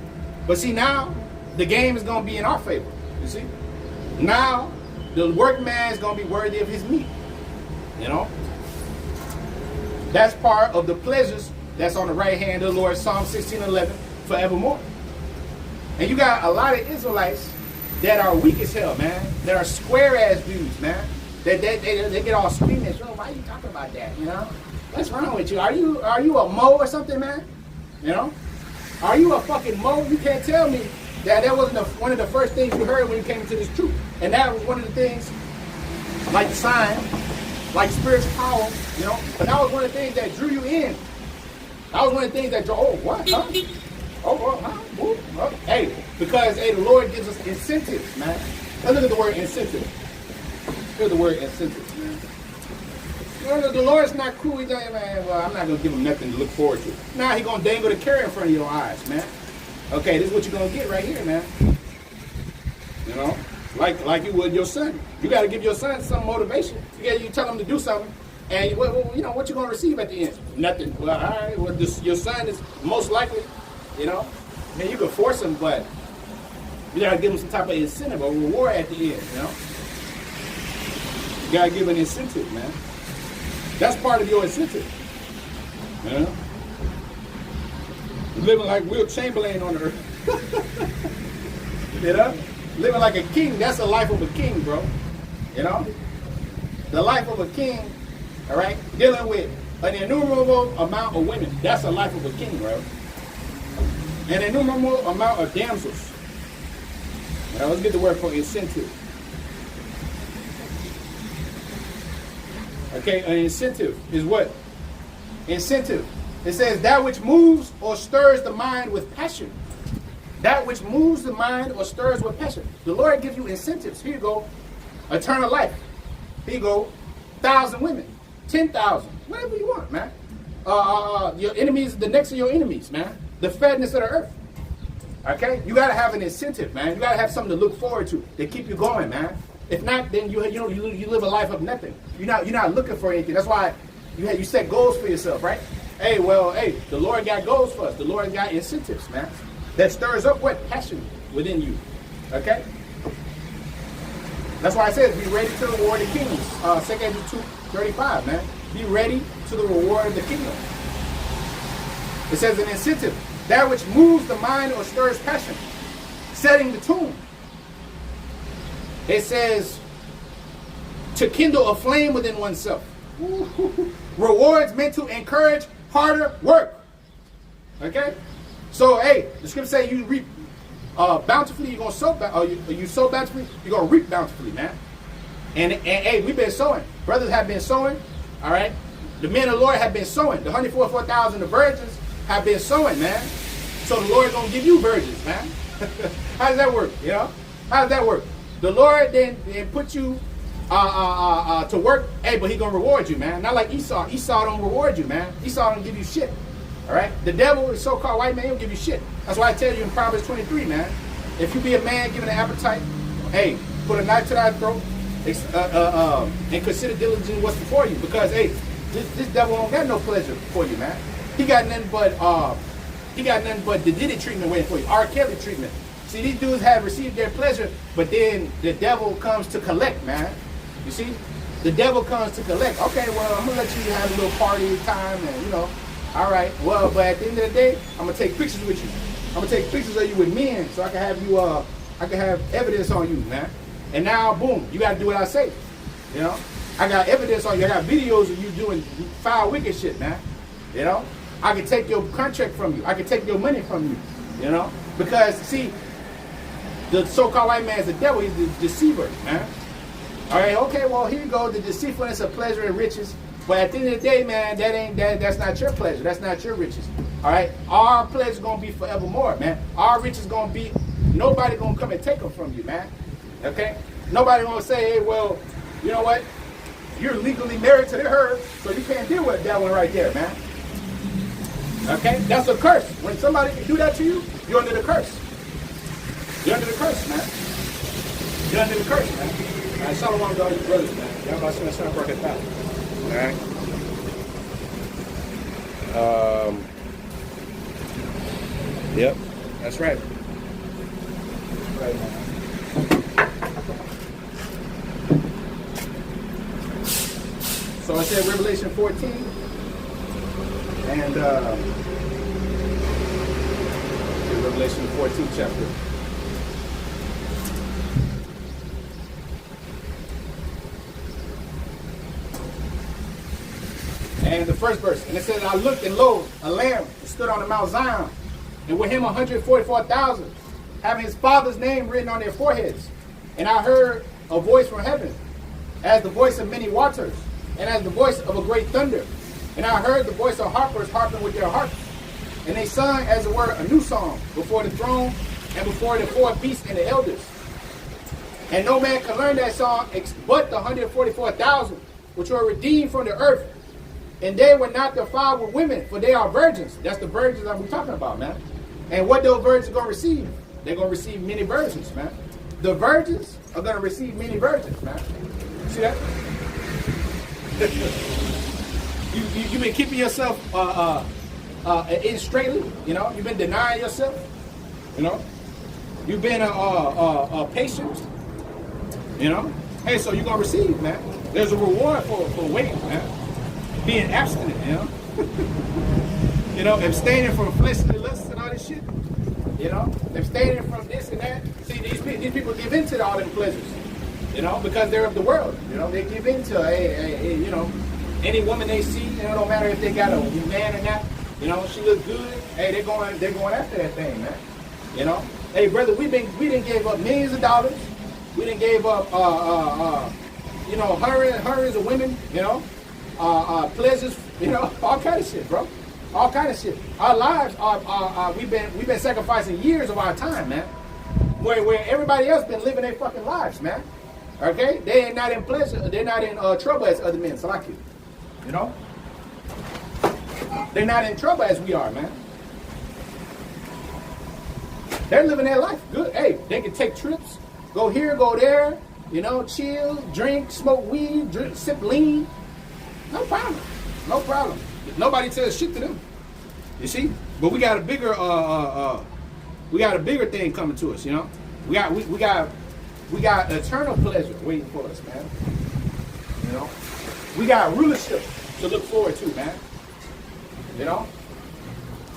But see, now, the game is going to be in our favor. You see? Now, the workman is going to be worthy of his meat. You know? That's part of the pleasures that's on the right hand of the Lord, Psalm 16:11, forevermore. And you got a lot of Israelites that are weak as hell, man. That are square ass dudes, man. They get all screaming. Yo, why are you talking about that? You know, what's wrong with you? Are you a Mo or something, man? You know, are you a fucking Mo? You can't tell me that wasn't one of the first things you heard when you came into this truth. And that was one of the things, like the sign, like spirit's power, you know. But that was one of the things that drew you in. That was one of the things that drew. Oh, what? Huh? Oh, well, huh? Ooh, oh. Hey, because hey, the Lord gives us incentives, man. Let's look at the word incentive. Look at the word incentives, man. You know, the Lord's not cool. He's like, man, well, I'm not gonna give him nothing to look forward to. Nah, he gonna dangle the carrot in front of your eyes, man. Okay, this is what you're gonna get right here, man. You know, like you would your son. You got to give your son some motivation. You tell him to do something, and you know what you're gonna receive at the end? Nothing. Well, all right. Well, your son is most likely, you know. I mean, you can force him, but you gotta give him some type of incentive or reward at the end. You know, you gotta give an incentive, man. That's part of your incentive. You know, living like Will Chamberlain on the earth. You know, living like a king. That's the life of a king, bro. You know, the life of a king. All right, dealing with an innumerable amount of women. That's the life of a king, bro. An innumerable amount of damsels. Now let's get the word for incentive. Okay, an incentive is what? Incentive. It says that which moves or stirs the mind with passion. That which moves the mind or stirs with passion. The Lord gives you incentives. Here you go. Eternal life. Here you go. 1,000 women. 10,000. Whatever you want, man. Your enemies, the next of your enemies, man. The fatness of the earth. Okay? You got to have an incentive, man. You got to have something to look forward to keep you going, man. If not, then you live a life of nothing. You're not looking for anything. That's why you set goals for yourself, right? Hey, the Lord got goals for us. The Lord got incentives, man. That stirs up what? Passion within you. Okay? That's why it says, be ready to the reward of the kingdoms. 2 Corinthians 2:35, man. Be ready to the reward of the kingdom. It says an incentive. That which moves the mind or stirs passion. Setting the tune. It says to kindle a flame within oneself. Rewards meant to encourage harder work. Okay? So, hey, the scripture say you reap bountifully, you're going to sow, you sow bountifully, you're going to reap bountifully, man. And hey, we've been sowing. Brothers have been sowing, all right? The men of the Lord have been sowing. The 144,000, the virgins have been sowing, man. So the Lord's going to give you virgins, man. How does that work, you know? How does that work? The Lord then put you to work, hey, but he going to reward you, man. Not like Esau. Esau don't reward you, man. Esau don't give you shit. All right? The devil, the so-called white man, he'll give you shit. That's why I tell you in Proverbs 23, man. If you be a man given an appetite, hey, put a knife to thy throat and consider diligently what's before you. Because, hey, this devil don't got no pleasure for you, man. He got nothing but the Diddy treatment waiting for you. R. Kelly treatment. See, these dudes have received their pleasure, but then the devil comes to collect, man. You see? The devil comes to collect. Okay, well, I'm going to let you have a little party time and, you know, all right. Well, but at the end of the day, I'm going to take pictures with you. I'm going to take pictures of you with men so I can have you, I can have evidence on you, man. And now, boom, you got to do what I say. You know? I got evidence on you. I got videos of you doing foul, wicked shit, man. You know? I can take your contract from you. I can take your money from you. You know? Because, see, the so-called white man is the devil. He's the deceiver, man. All right, okay, well, here you go. The deceitfulness of pleasure and riches. But at the end of the day, man, that's not your pleasure. That's not your riches. All right? Our pleasure is going to be forevermore, man. Our riches is going to be, nobody going to come and take them from you, man. Okay? Nobody going to say, hey, well, you know what? You're legally married to her, so you can't deal with that one right there, man. Okay? That's a curse. When somebody can do that to you, you're under the curse. You're under the curse, man. You're under the curse, man. All right, Solomon to all you brothers, man. Y'all about to start working out. All right. Yep, that's right. Right, man. So I said Revelation 14, and Revelation 14 chapter. And the first verse, and it says, I looked, and lo, a lamb stood on the Mount Zion, and with him 144,000, having his father's name written on their foreheads. And I heard a voice from heaven, as the voice of many waters, and as the voice of a great thunder. And I heard the voice of harpers harping with their harps. And they sung, as it were, a new song before the throne, and before the four beasts and the elders. And no man can learn that song but the 144,000, which were redeemed from the earth. And they were not defiled with women, for they are virgins. That's the virgins that we're talking about, man. And what those virgins are going to receive? They're going to receive many virgins, man. The virgins are going to receive many virgins, man. See that? You've been keeping yourself in straightly, you know. You've been denying yourself, you know. You've been patient, you know. Hey, so you're going to receive, man. There's a reward for waiting, man. Being abstinent, you know. You know, abstaining from fleshly lusts and all this shit. You know, abstaining from this and that. See, these people give in to all them pleasures, you know, because they're of the world. You know, they give in to, you know, any woman they see. You know, no matter if they got a man or not. You know, she looks good. Hey, they're going after that thing, man. You know, hey, brother, we didn't give up millions of dollars. We didn't give up, you know, hundreds of women. You know. Pleasures, you know, all kind of shit, bro. All kind of shit. Our lives are we've been sacrificing years of our time, man. Where everybody else been living their fucking lives, man. Okay? They ain't not in pleasure, they're not in trouble as other men, so like you know? They're not in trouble as we are, man. They're living their life good. Hey, they can take trips, go here, go there, you know, chill, drink, smoke weed, sip lean. No problem. No problem. Nobody tells shit to them. You see? But we got a bigger thing coming to us, you know? We got eternal pleasure waiting for us, man. You know? We got rulership to look forward to, man. You know?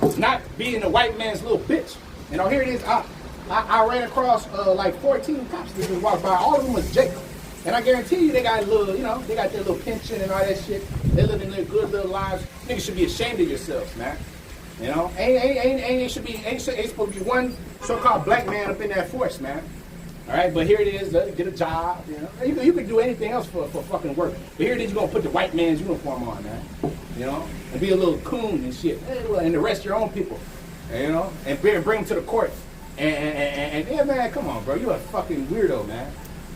It's not being a white man's little bitch. You know, here it is. I ran across like 14 cops that just walked by. All of them was Jacob. And I guarantee you they got a little, you know, they got their little pension and all that shit. They living their good little lives. Niggas should be ashamed of yourselves, man. You know, ain't supposed to be one so-called black man up in that force, man. All right, but here it is, get a job, you know. You can do anything else for fucking work. But here it is, you're gonna put the white man's uniform on, man. You know, and be a little coon and shit. And arrest your own people, you know, and bring them to the court. And yeah, man, come on, bro. You're a fucking weirdo, man.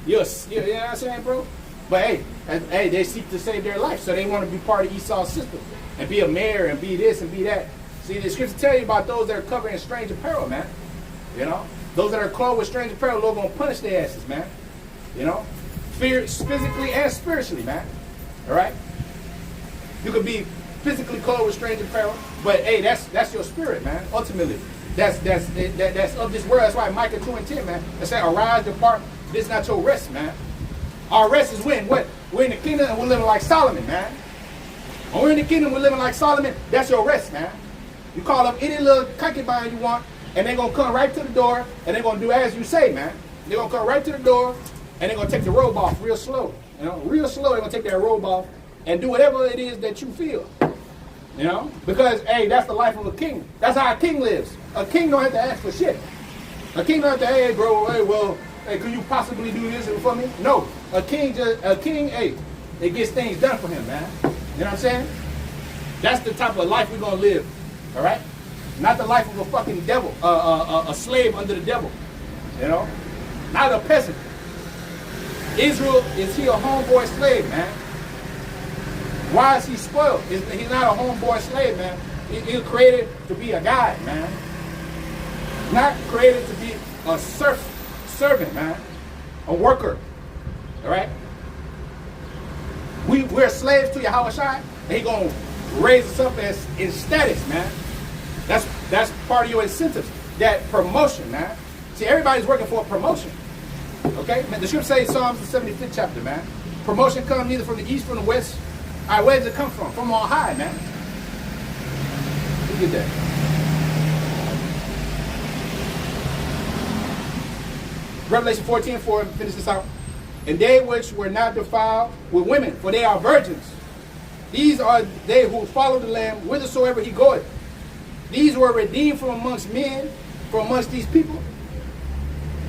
You know what I'm saying, bro? But hey, they seek to save their life, so they want to be part of Esau's system and be a mayor and be this and be that. See, the scripture tell you about those that are covered in strange apparel, man. You know, those that are clothed with strange apparel, Lord gonna punish their asses, man. You know, physically and spiritually, man. All right. You could be physically clothed with strange apparel, but hey, that's your spirit, man. Ultimately, that's of this world. That's why Micah 2:10, man. It said, "Arise, depart. This is not your rest, man." Our rest is when? What? We're in the kingdom and we're living like Solomon, man. When we're in the kingdom, we're living like Solomon. That's your rest, man. You call up any little concubine you want, and they're going to come right to the door, and they're going to do as you say, man. They're going to come right to the door, and they're going to take the robe off real slow. You know, real slow, they're going to take that robe off and do whatever it is that you feel. You know? Because, hey, that's the life of a king. That's how a king lives. A king don't have to ask for shit. A king don't have to, hey, bro, hey, well, hey, could you possibly do this for me? No. A king, hey, it gets things done for him, man. You know what I'm saying? That's the type of life we're going to live. All right? Not the life of a fucking devil, a slave under the devil. You know? Not a peasant. Israel, is he a homeboy slave, man? Why is he spoiled? He's not a homeboy slave, man. He's created to be a guy, man. Not created to be a servant, man. A worker. All right? We're slaves to Yahweh Shai, and he's going to raise us up as in status, man. That's part of your incentives. That promotion, man. See, everybody's working for a promotion. Okay? The scripture says Psalms the 75th chapter, man. Promotion comes neither from the east, from the west. All right, where does it come from? From on high, man. Look at that. Revelation 14:4, finish this out. And they which were not defiled with women, for they are virgins. These are they who follow the Lamb whithersoever he goeth. These were redeemed from amongst men, from amongst these people,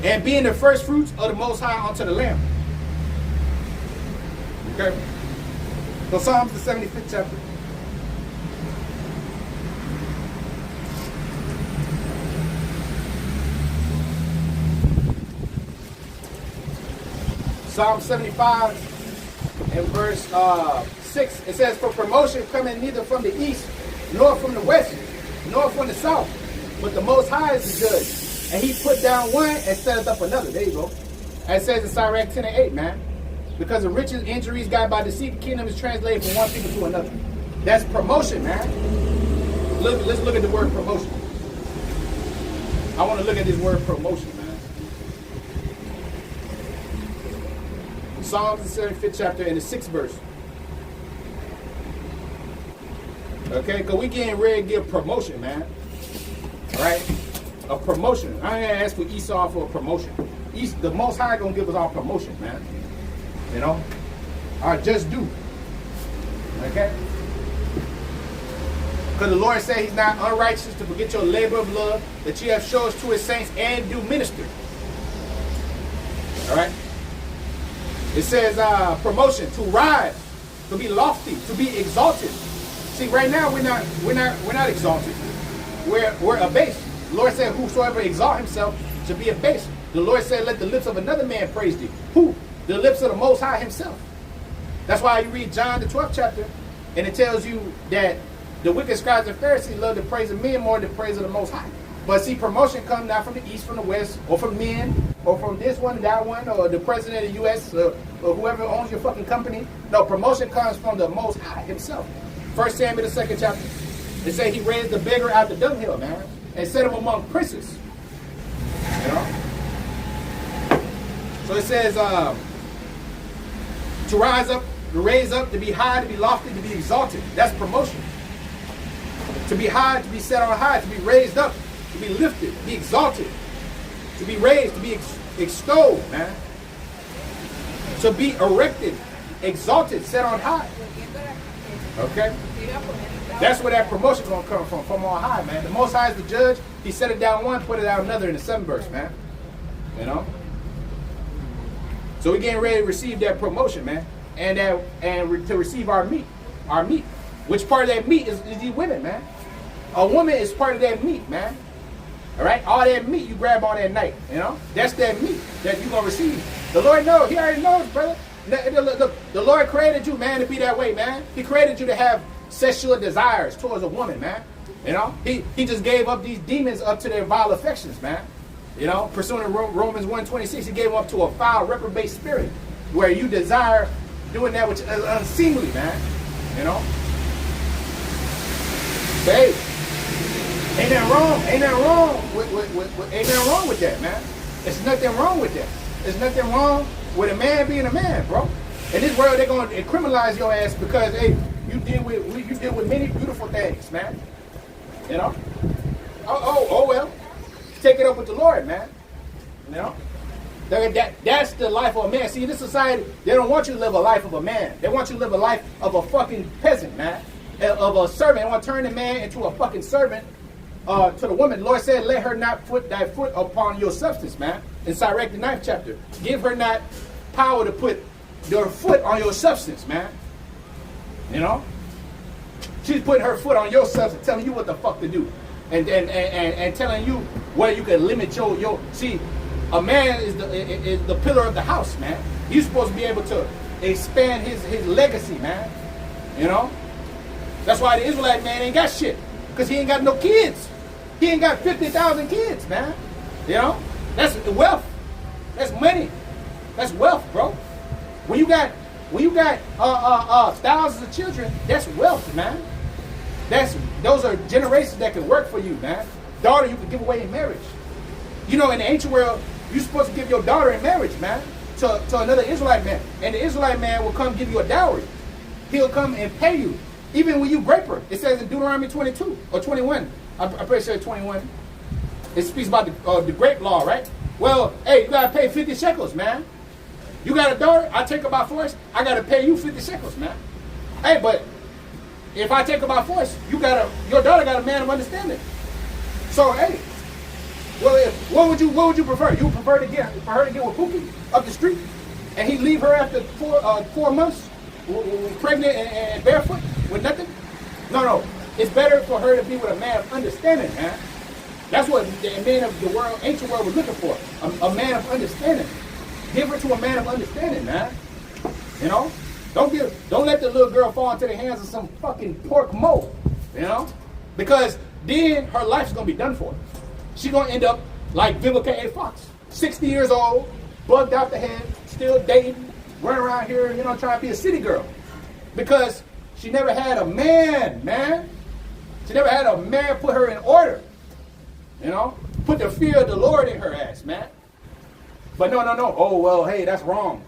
and being the first fruits of the Most High unto the Lamb. Okay? So Psalms, the 75th chapter. Psalm 75 and verse 6, it says, for promotion coming neither from the east, nor from the west, nor from the south, but the Most High is the judge. And he put down one and setteth up another. There you go. As it says in Sirach 10 and 8, man. Because of riches, injuries, God by deceit, the kingdom is translated from one people to another. That's promotion, man. Let's look at the word promotion. I want to look at this word promotion, man. Psalms, the 75th chapter, and the 6th verse. Okay, because we getting ready to give promotion, man. All right? A promotion. I ain't gonna ask for Esau for a promotion. The Most High gonna give us our promotion, man. You know? Our just due. Okay? Because the Lord said he's not unrighteous to forget your labor of love that you have shown to his saints and do minister. All right? It says promotion, to rise, to be lofty, to be exalted. See, right now we're not exalted. We're abased. The Lord said, whosoever exalt himself should be abased. The Lord said, let the lips of another man praise thee. Who? The lips of the Most High himself. That's why you read John the 12th chapter, and it tells you that the wicked scribes and Pharisees love the praise of men more than the praise of the Most High. But see, promotion comes not from the east, from the west, or from men, or from this one, that one, or the president of the U.S., or whoever owns your fucking company. No, promotion comes from the Most High himself. 1 Samuel, the 2nd chapter. It says he raised the beggar out the dunghill, man, and set him among princes. You know? So it says to rise up, to raise up, to be high, to be lofty, to be exalted. That's promotion. To be high, to be set on high, to be raised up, to be lifted, to be exalted, to be raised, to be extolled, man. To be erected, exalted, set on high. Okay? That's where that promotion is going to come from on high, man. The Most High is the judge. He set it down one, put it down another in the 7th verse, man. You know? So we're getting ready to receive that promotion, man. And to receive our meat. Our meat. Which part of that meat is these women, man. A woman is part of that meat, man. All right? All that meat you grab on that night, you know? That's that meat that you're going to receive. The Lord knows. He already knows, brother. The Lord created you, man, to be that way, man. He created you to have sexual desires towards a woman, man. You know? He just gave up these demons up to their vile affections, man. You know? Pursuing Romans 1:26, he gave them up to a foul, reprobate spirit where you desire doing that which is unseemly, man. You know? But hey, ain't nothing wrong. Ain't nothing wrong with that, man. There's nothing wrong with that. There's nothing wrong with a man being a man, bro. In this world, they're going to criminalize your ass because, hey, you deal with many beautiful things, man. You know? Oh well. Take it up with the Lord, man. You know? That's the life of a man. See, in this society, they don't want you to live a life of a man. They want you to live a life of a fucking peasant, man. Of a servant. They want to turn the man into a fucking servant to the woman. The Lord said, let her not put thy foot upon your substance, man. In Sirach, the 9th chapter. Give her not power to put your foot on your substance, man. You know? She's putting her foot on your substance, telling you what the fuck to do. And telling you where you can limit your see, a man is the pillar of the house, man. You're supposed to be able to expand his legacy, man. You know? That's why the Israelite man ain't got shit. Because he ain't got no kids. He ain't got 50,000 kids, man. You know? That's wealth. That's money. That's wealth, bro. When you got thousands of children, that's wealth, man. Those are generations that can work for you, man. Daughter you can give away in marriage. You know, in the ancient world, you're supposed to give your daughter in marriage, man, to another Israelite man. And the Israelite man will come give you a dowry. He'll come and pay you. Even when you rape her. It says in Deuteronomy 22 or 21. I'm pretty sure 21. It speaks about the grape law, right? Well, hey, you got to pay 50 shekels, man. You got a daughter, I take her by force, I got to pay you 50 shekels, man. Hey, but If I take her by force, your daughter got a man of understanding. So hey, well, what would you prefer? You would prefer for her to get with Pookie up the street, and he leave her after 4 months, pregnant and barefoot with nothing? No. It's better for her to be with a man of understanding, man. That's what the man of the world, ancient world, was looking for. A man of understanding. Give her to a man of understanding, man. You know? Don't let the little girl fall into the hands of some fucking pork mole. You know? Because then her life's gonna be done for. She's gonna end up like Vivica A. Fox. 60 years old, bugged out the head, still dating, running around here, you know, trying to be a city girl. Because she never had a man. She never had a man put her in order. You know? Put the fear of the Lord in her ass, man. But no. Oh, well, hey, that's wrong.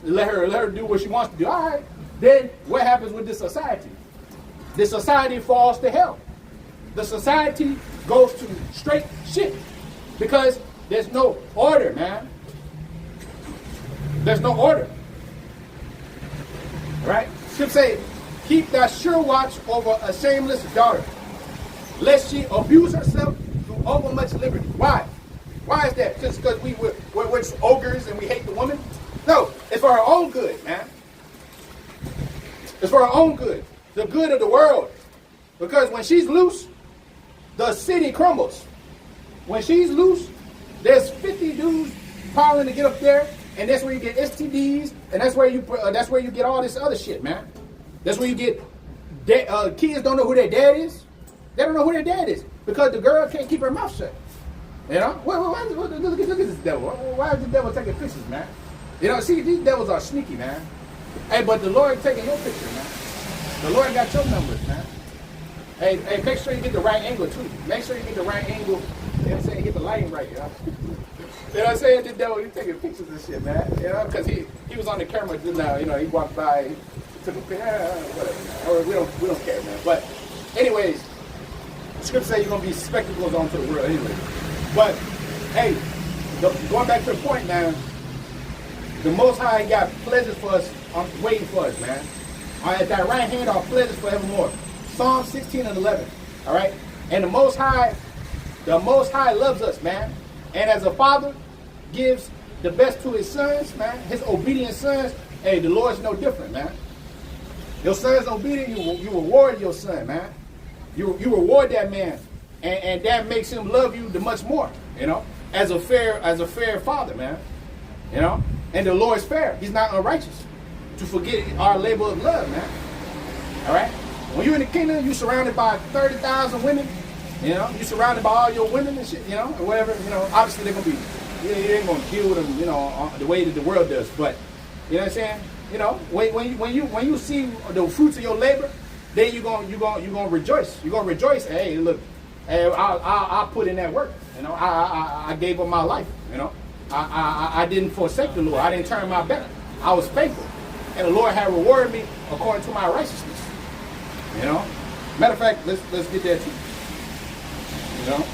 Let her do what she wants to do. All right. Then what happens with this society? The society falls to hell. The society goes to straight shit. Because there's no order, man. There's no order. Right? Scripture say, keep thy sure watch over a shameless daughter, lest she abuse herself through overmuch liberty. Why? Why is that? Just because we're ogres and we hate the woman? No, it's for our own good, man. It's for our own good. The good of the world. Because when she's loose, the city crumbles. When she's loose, there's 50 dudes piling to get up there, and that's where you get STDs, and that's where you get all this other shit, man. That's where you get kids don't know who their dad is. They don't know who their dad is because the girl can't keep her mouth shut. You know? Look at this devil. Why is the devil taking pictures, man? You know, see, these devils are sneaky, man. Hey, but the Lord taking your picture, man. The Lord got your numbers, man. Hey, make sure you get the right angle, too. Make sure you get the right angle. You know what I'm saying? Get the lighting right, you know? You know what I'm saying? The devil, he's taking pictures and shit, man. You know, because he was on the camera just now. You know, he walked by, he took a picture, whatever. We don't care, man. But anyways, Scripture says you're going to be spectacles onto the world anyway. But, hey, going back to the point, man, the Most High got pleasures for us, waiting for us, man. At thy right hand are pleasures forevermore. Psalm 16 and 11, all right? And the Most High loves us, man. And as a father gives the best to his sons, man, his obedient sons, hey, the Lord's no different, man. Your son's obedient, you reward your son, man. You reward that man, and that makes him love you the much more, you know, as a fair father, man. You know? And the Lord's fair. He's not unrighteous to forget our labor of love, man. All right? When you're in the kingdom, you're surrounded by 30,000 women. You know, you're surrounded by all your women and shit, you know, or whatever. You know, obviously they're going to be, you ain't going to deal with them, you know, the way that the world does. But, you know what I'm saying? You know, when you see the fruits of your labor, then you're gonna rejoice. You're going to rejoice. Hey, look, hey, I put in that work. You know, I gave up my life, you know. I didn't forsake the Lord. I didn't turn my back. I was faithful. And the Lord had rewarded me according to my righteousness. You know? Matter of fact, let's get there too. You know?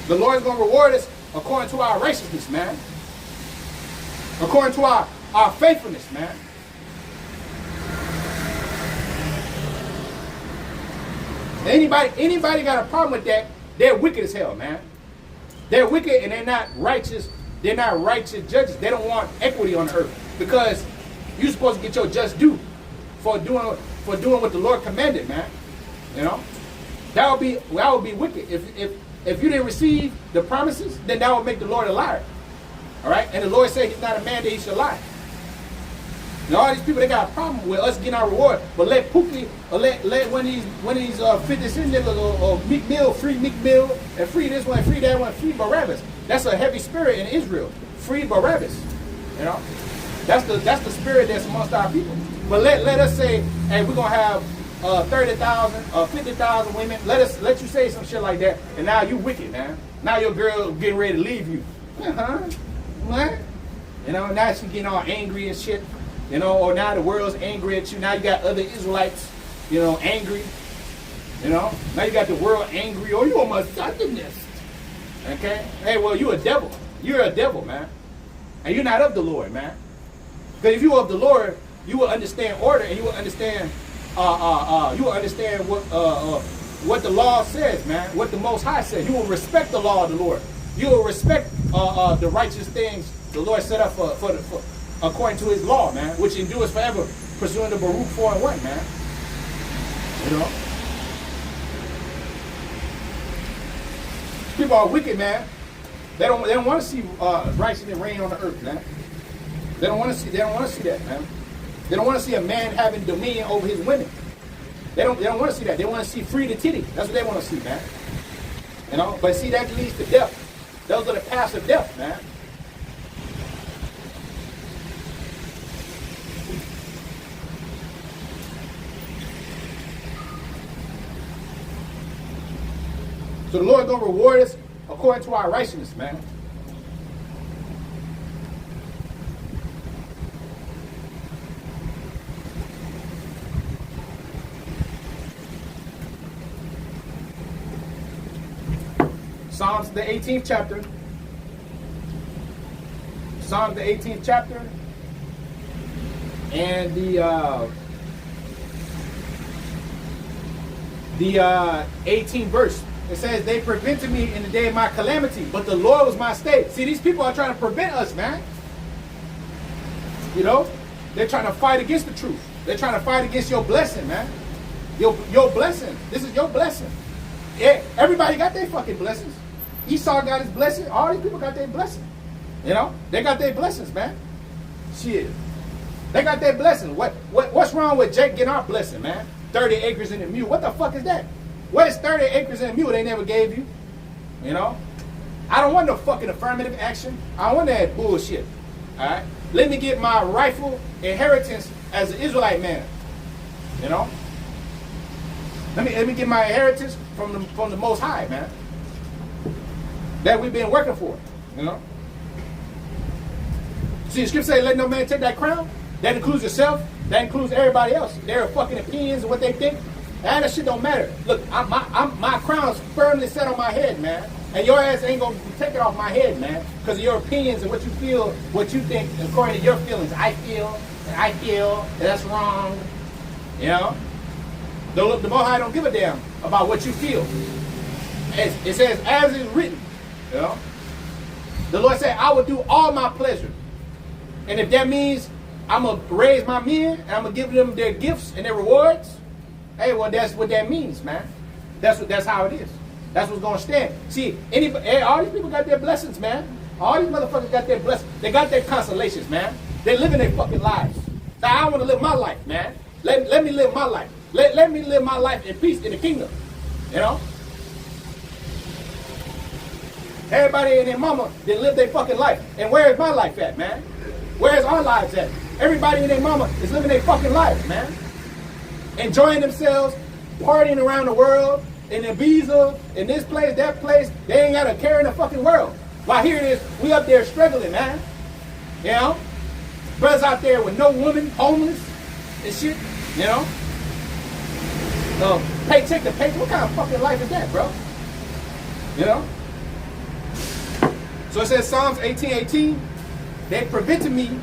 The Lord is going to reward us according to our righteousness, man. According to our faithfulness, man. Anybody got a problem with that, they're wicked as hell, man. They're wicked and they're not righteous. They're not righteous judges. They don't want equity on the earth because you're supposed to get your just due for doing what the Lord commanded, man. You know, that would be wicked. If you didn't receive the promises, then that would make the Lord a liar. All right, and the Lord said He's not a man that He should lie. Now all these people, they got a problem with us getting our reward, but let Pookie or let one of these 50 cent niggas or Meek Mill, free Meek Mill, and free this one, free that one, free Barabbas. That's a heavy spirit in Israel. Free Barabbas. You know, that's the spirit that's amongst our people. But let us say, hey, we're gonna have 30,000 or 50,000 women. Let you say some shit like that, and now you wicked, man. Now your girl getting ready to leave you. What? You know, now she getting all angry and shit. You know, or now the world's angry at you. Now you got other Israelites, you know, angry. You know, now you got the world angry. Oh, you a misogynist. Okay? Hey, well, you a devil. You're a devil, man. And you're not of the Lord, man. Because if you were of the Lord, you will understand order and you will understand you will understand what the law says, man. What the Most High says. You will respect the law of the Lord. You will respect the righteous things the Lord set up for according to His law, man, which endures forever, pursuing the Baruch 4 and 1, man. You know, people are wicked, man. They don't want to see righteousness reign on the earth, man. They don't want to see that, man. They don't want to see a man having dominion over his women. They don't want to see that. They want to see free to titty. That's what they want to see, man. You know, but see, that leads to death. Those are the paths of death, man. So the Lord is going to reward us according to our righteousness, man. Psalms, the 18th chapter. Psalms, the 18th chapter. And the 18th verse. It says, they prevented me in the day of my calamity, but the Lord was my stay. See, these people are trying to prevent us, man. You know? They're trying to fight against the truth. They're trying to fight against your blessing, man. Your blessing. This is your blessing. Yeah, everybody got their fucking blessings. Esau got his blessing. All these people got their blessing. You know? They got their blessings, man. Shit. They got their blessing. What's wrong with Jake getting our blessing, man? 30 acres in a mule. What the fuck is that? What is 30 acres in a mule they never gave you? You know? I don't want no fucking affirmative action. I don't want that bullshit. Alright? Let me get my rightful inheritance as an Israelite man. You know? Let me get my inheritance from the Most High, man. That we've been working for. You know? See, the scripture says, let no man take that crown. That includes yourself. That includes everybody else. Their fucking opinions and what they think. That shit don't matter. Look, my crown's firmly set on my head, man. And your ass ain't gonna take it off my head, man. Because of your opinions and what you feel, what you think, according to your feelings. I feel, and that's wrong. You know? The Most High don't give a damn about what you feel. It says, as is written. You know? The Lord said, I will do all my pleasure. And if that means I'm going to raise my men and I'm going to give them their gifts and their rewards, hey, well, that's what that means, man. That's how it is. That's what's going to stand. See, all these people got their blessings, man. All these motherfuckers got their blessings. They got their consolations, man. They're living their fucking lives. So I want to live my life, man. Let me live my life. Let me live my life in peace in the kingdom. You know? Everybody and their mama didn't live their fucking life. And where is my life at, man? Where is our lives at? Everybody and their mama is living their fucking life, man. Enjoying themselves, partying around the world, in Ibiza, in this place, that place. They ain't got a care in the fucking world. While here it is, we up there struggling, man. You know? Brothers out there with no woman, homeless, and shit, you know? Paycheck to paycheck. What kind of fucking life is that, bro? You know? So it says Psalms 18:18. They prevented me.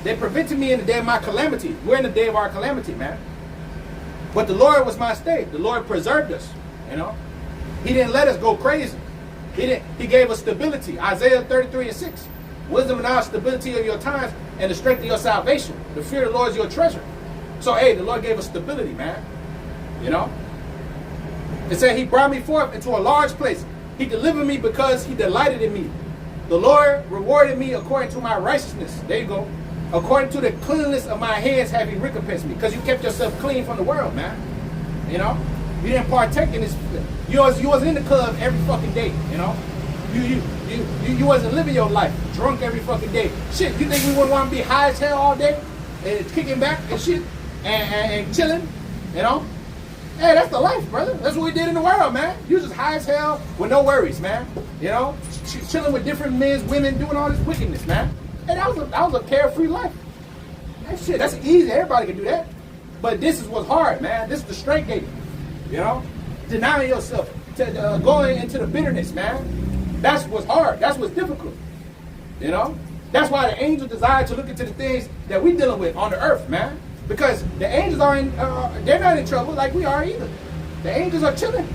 They prevented me in the day of my calamity. We're in the day of our calamity, man. But the Lord was my stay. The Lord preserved us. You know, He didn't let us go crazy. He gave us stability. Isaiah 33:6. Wisdom and knowledge, stability of your times, and the strength of your salvation. The fear of the Lord is your treasure. So, hey, the Lord gave us stability, man. You know? It said He brought me forth into a large place. He delivered me because He delighted in me. The Lord rewarded me according to my righteousness. There you go. According to the cleanliness of my hands have He recompensed me. Because you kept yourself clean from the world, man. You know? You didn't partake in this. You wasn't in the club every fucking day, you know? You wasn't living your life drunk every fucking day. Shit, you think we wouldn't want to be high as hell all day? And kicking back and shit? And chilling? You know? Hey, that's the life, brother. That's what we did in the world, man. You was just high as hell with no worries, man. You know? Chilling with different men, women, doing all this wickedness, man. Hey, that was a carefree life. That shit, that's easy. Everybody can do that. But this is what's hard, man. This is the straight gate. You know? Denying yourself. Going into the bitterness, man. That's what's hard. That's what's difficult. You know? That's why the angels desire to look into the things that we're dealing with on the earth, man. Because the angels are they're not in trouble like we are either. The angels are chilling.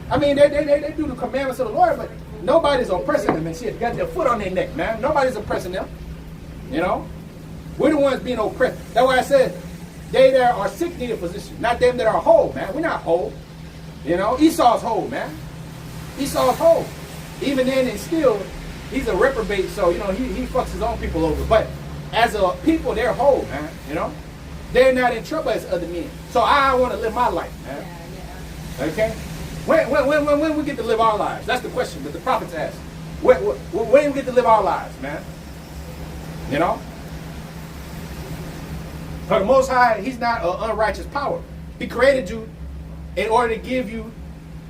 I mean, they do the commandments of the Lord, but nobody's oppressing them and shit. Got their foot on their neck, man. Nobody's oppressing them. You know? We're the ones being oppressed. That's why I said, they that are sick need a physician, not them that are whole, man. We're not whole. You know? Esau's whole, man. Esau's whole. Even then, and still, he's a reprobate, so, you know, he fucks his own people over. But as a people, they're whole, man. You know? They're not in trouble as other men. So I want to live my life, man. Yeah. Okay? When we get to live our lives? That's the question that the prophets ask. When we get to live our lives, man? You know? For the Most High, he's not an unrighteous power. He created you in order to give you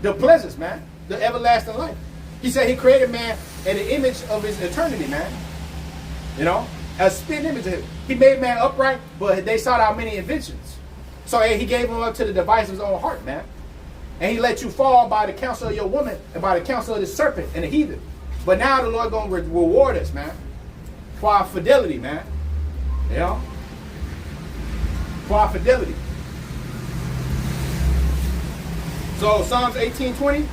the pleasures, man. The everlasting life. He said he created man in the image of his eternity, man. You know? A spit image of him. He made man upright, but they sought out many inventions. So he gave him up to the device of his own heart, man. And he let you fall by the counsel of your woman and by the counsel of the serpent and the heathen. But now the Lord going to reward us, man, for our fidelity, man. You know? For our fidelity. So Psalms 18:20.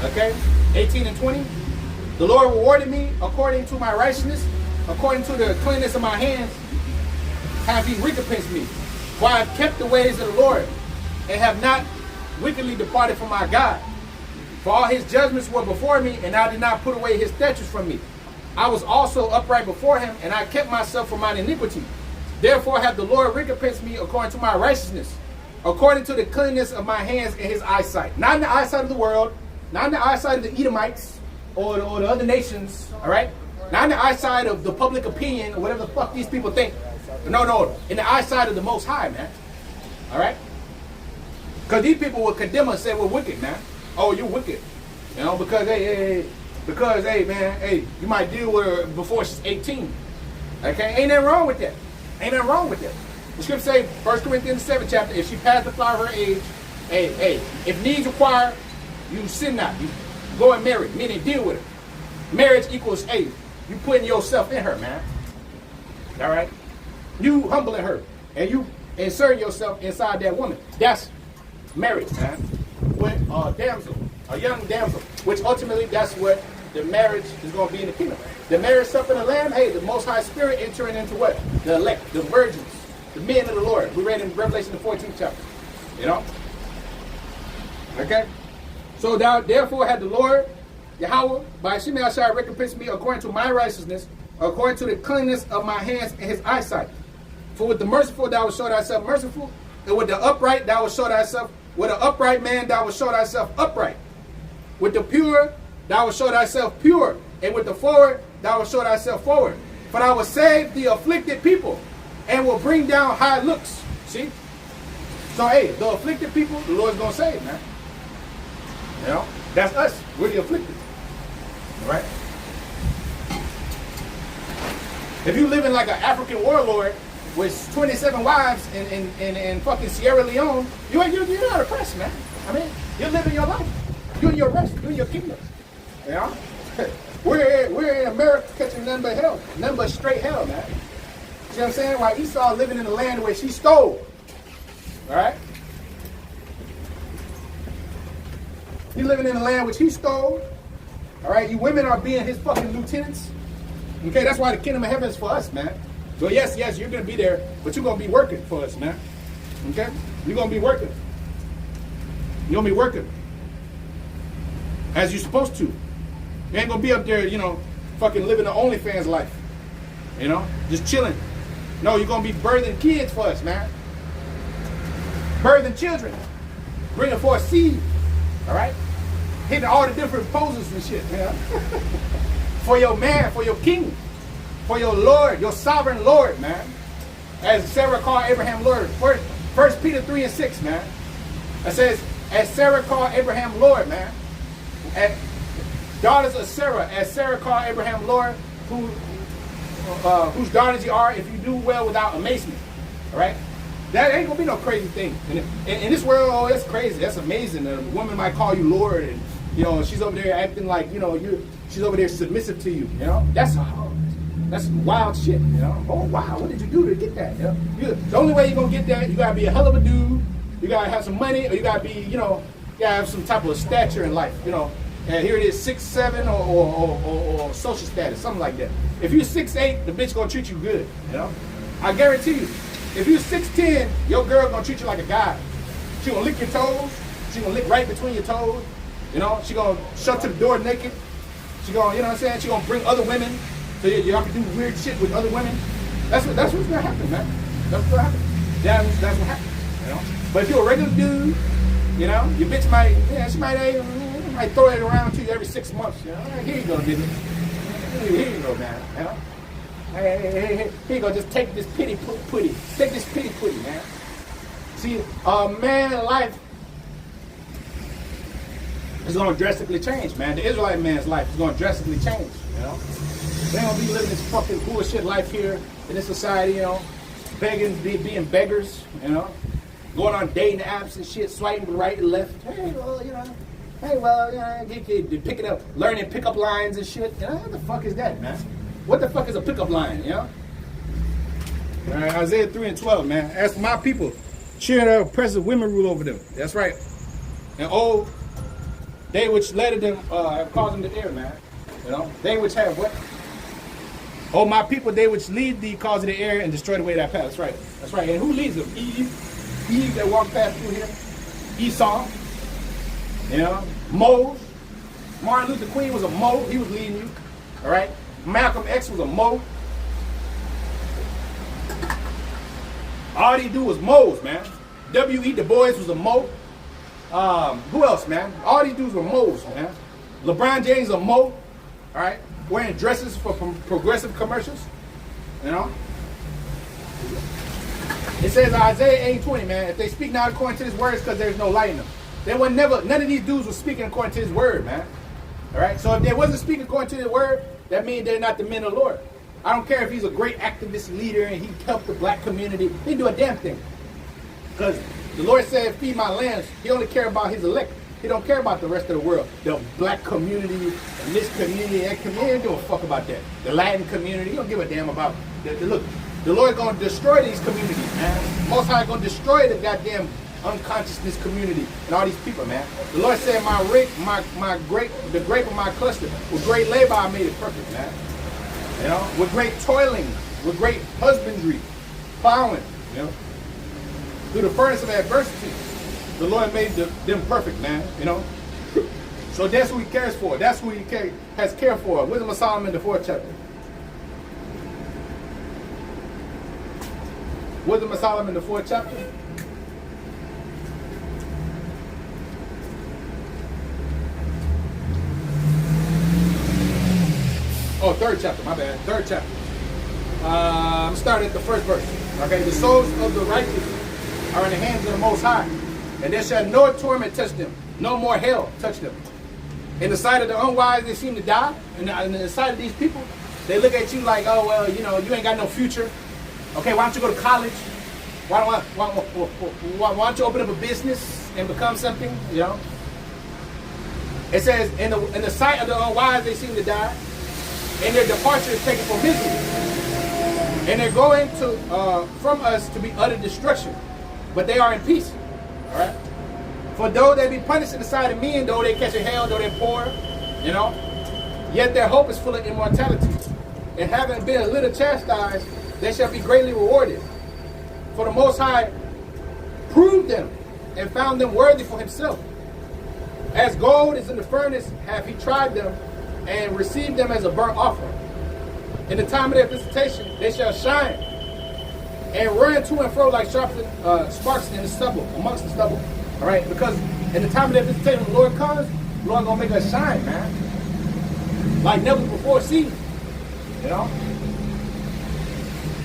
Okay? 18 and 20. The Lord rewarded me according to my righteousness, according to the cleanness of my hands, have he recompensed me. For I have kept the ways of the Lord, and have not wickedly departed from my God. For all his judgments were before me, and I did not put away his statutes from me. I was also upright before him, and I kept myself from mine iniquity. Therefore hath the Lord recompensed me according to my righteousness, according to the cleanness of my hands in his eyesight. Not in the eyesight of the world, not in the eyesight of the Edomites, or the other nations, all right? Not in the eyesight of the public opinion, or whatever the fuck these people think. No, in the eyesight of the Most High, man. All right? Because these people will condemn us and say we're wicked, man. Oh, you're wicked. You know, because, hey, man, hey, you might deal with her before she's 18. Okay? Ain't nothing wrong with that. Ain't nothing wrong with that. The scripture say, 1 Corinthians 7 chapter, if she passed the flower of her age, hey, if needs require, you sin not. You go and marry, meaning deal with her. Marriage equals, hey, you putting yourself in her, man. All right? You humbling her, and you inserting yourself inside that woman. That's marriage, man. With a damsel, a young damsel, which ultimately that's what the marriage is going to be in the kingdom. The marriage supper of the Lamb, hey, the Most High Spirit entering into what? The elect, the virgins, the men of the Lord. We read in Revelation the 14th chapter. You know? Okay? So therefore had the Lord, Yahweh, by Shemel shall recompense me according to my righteousness, according to the cleanness of my hands in his eyesight. For with the merciful thou wilt show thyself merciful, and with the upright thou wilt show thyself, with an upright man thou wilt show thyself upright. With the pure thou wilt show thyself pure, and with the forward thou wilt show thyself forward. For I will save the afflicted people, and will bring down high looks. See? So hey, the afflicted people, the Lord's gonna save, man. You know? That's us. We're the afflicted. All right? If you living like an African warlord with 27 wives in fucking Sierra Leone, you're not oppressed, man. I mean, you're living your life. You're in your rest. You're in your kingdom. You know? We're in America catching nothing but hell. Nothing but straight hell, man. You know what I'm saying? While Esau living in the land where she stole. All right? He living in the land which he stole. All right? You women are being his fucking lieutenants. Okay? That's why the kingdom of heaven is for us, man. So yes, you're going to be there, but you're going to be working for us, man. Okay? You're going to be working. You're going to be working. As you're supposed to. You ain't going to be up there, you know, fucking living the OnlyFans life. You know? Just chilling. No, you're going to be birthing kids for us, man. Birthing children. Bringing forth seed. All right? Hitting all the different poses and shit, man. For your man, for your king. For your Lord, your sovereign Lord, man. As Sarah called Abraham Lord. First Peter 3 and 6, man. It says, as Sarah called Abraham Lord, man. And daughters of Sarah, as Sarah called Abraham Lord, whose daughters you are, if you do well without amazement. All right? That ain't gonna be no crazy thing. In this world, oh, that's crazy. That's amazing. A woman might call you Lord, and You know, she's over there acting like, you know, she's over there submissive to you. You know, that's wild shit. You know, oh wow, what did you do to get that? You know, the only way you're gonna get that, you gotta be a hell of a dude. You gotta have some money, or you gotta be, you know, you gotta have some type of stature in life. You know, and here it is, 6'7" or social status, something like that. If you're 6'8", the bitch gonna treat you good. You know, I guarantee you. If you're 6'10", your girl gonna treat you like a guy. She gonna lick your toes. She gonna lick right between your toes. You know, she gonna shut to the door naked. She gonna, you know what I'm saying? She gonna bring other women, so y'all can do weird shit with other women. That's what's gonna happen, man. That's what's gonna happen. That's what happens. You know. But if you're a regular dude, you know, your bitch might, yeah, she might throw it around to you every 6 months. You know, here you go, business. Here you go, man. You know. Hey, here you go. Just take this pity putty. Take this pity putty, man. See, a man's life is going to drastically change, man. The Israelite man's life is going to drastically change, you know. They don't be living this fucking bullshit life here in this society, you know. Begging, being beggars, you know. Going on dating apps and shit, swiping right and left. Hey, well, you know, picking up, learning pickup lines and shit. You know, what the fuck is that, man? What the fuck is a pickup line, you know? All right, Isaiah 3:12, man. As for my people, cheer their oppressive women rule over them. That's right. And oh, they which led them have caused them to err, man. You know, they which have what? Oh, my people, they which lead thee cause them to err and destroy the way that path. That's right. That's right. And who leads them? Eve that walked past through here. Esau. You know, Mose. Martin Luther King was a Mo. He was leading you. All right. Malcolm X was a Mo. All he do was Mo's, man. W.E. Du Bois was a Mo. Who else, man? All these dudes were Mo's, man. LeBron James a Mo. All right, wearing dresses for progressive commercials. You know. It says Isaiah 8:20, man. If they speak not according to His words, because there's no light in them. They were never. None of these dudes were speaking according to His word, man. All right. So if they wasn't speaking according to His word, that means they're not the men of the Lord. I don't care if he's a great activist leader and he helped the black community. He didn't do a damn thing. Because the Lord said, feed my lambs. He only cares about his elect. He don't care about the rest of the world. The black community, and this community, that community, he don't give a fuck about that. The Latin community, he don't give a damn about that. Look, the Lord's going to destroy these communities, man. Most High going to destroy the goddamn unconsciousness community and all these people, man. The Lord said, the grape of my cluster, with great labor I made it perfect, man. You know, with great toiling, with great husbandry, plowing, you know, through the furnace of adversity, the Lord made them perfect, man. You know, so that's who He cares for. That's who He has care for. Wisdom of Solomon, the 4th chapter. Wisdom of Solomon, the 4th chapter. Oh, 3rd chapter, my bad. 3rd chapter. I'm starting at the 1st verse. Okay, the souls of the righteous are in the hands of the Most High, and there shall no torment touch them, no more hell touch them. In the sight of the unwise, they seem to die. And in the sight of these people, they look at you like, oh, well, you know, you ain't got no future. Okay, why don't you go to college? Why don't you open up a business and become something, you know? It says, in the sight of the unwise, they seem to die. And their departure is taken for misery. And they're going to from us to be utter destruction. But they are in peace. All right? For though they be punished in the sight of men, though they catch a hell, though they're poor, you know, yet their hope is full of immortality. And having been a little chastised, they shall be greatly rewarded. For the Most High proved them and found them worthy for Himself. As gold is in the furnace, hath He tried them, and received them as a burnt offering. In the time of their visitation, they shall shine and run to and fro like sparks in the stubble, amongst the stubble. All right, because in the time of their visitation, when the Lord comes, the Lord gonna make us shine, man, like never before seen. You know,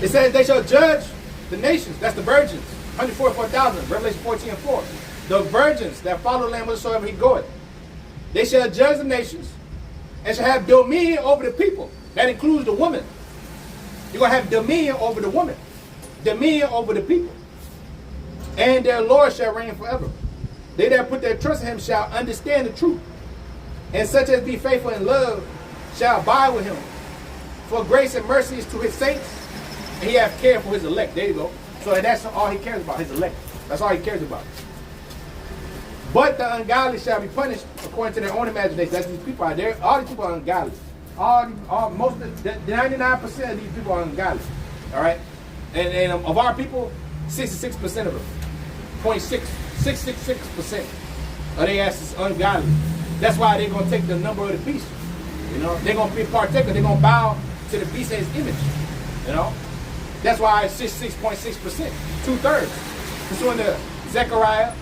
it says they shall judge the nations. That's the virgins, 144,000. Revelation 14:4. The virgins that follow the Lamb whithersoever He goeth. They shall judge the nations, and shall have dominion over the people. That includes the woman. You're going to have dominion over the woman. Dominion over the people. And their Lord shall reign forever. They that put their trust in Him shall understand the truth. And such as be faithful in love shall abide with him. For grace and mercy is to his saints, and he hath care for his elect. There you go. So that's all he cares about, his elect. That's all he cares about. But the ungodly shall be punished according to their own imagination. That's these people out there. All these people are ungodly. Most of the 99% of these people are ungodly. All right? And of our people, 66% of them, 666% of their asses ungodly. That's why they're going to take the number of the beast. You know, they're going to be partaker. They're going to bow to the beast and his image. You know, that's why it's 66.6%, 2/3. Pursuing to Zechariah,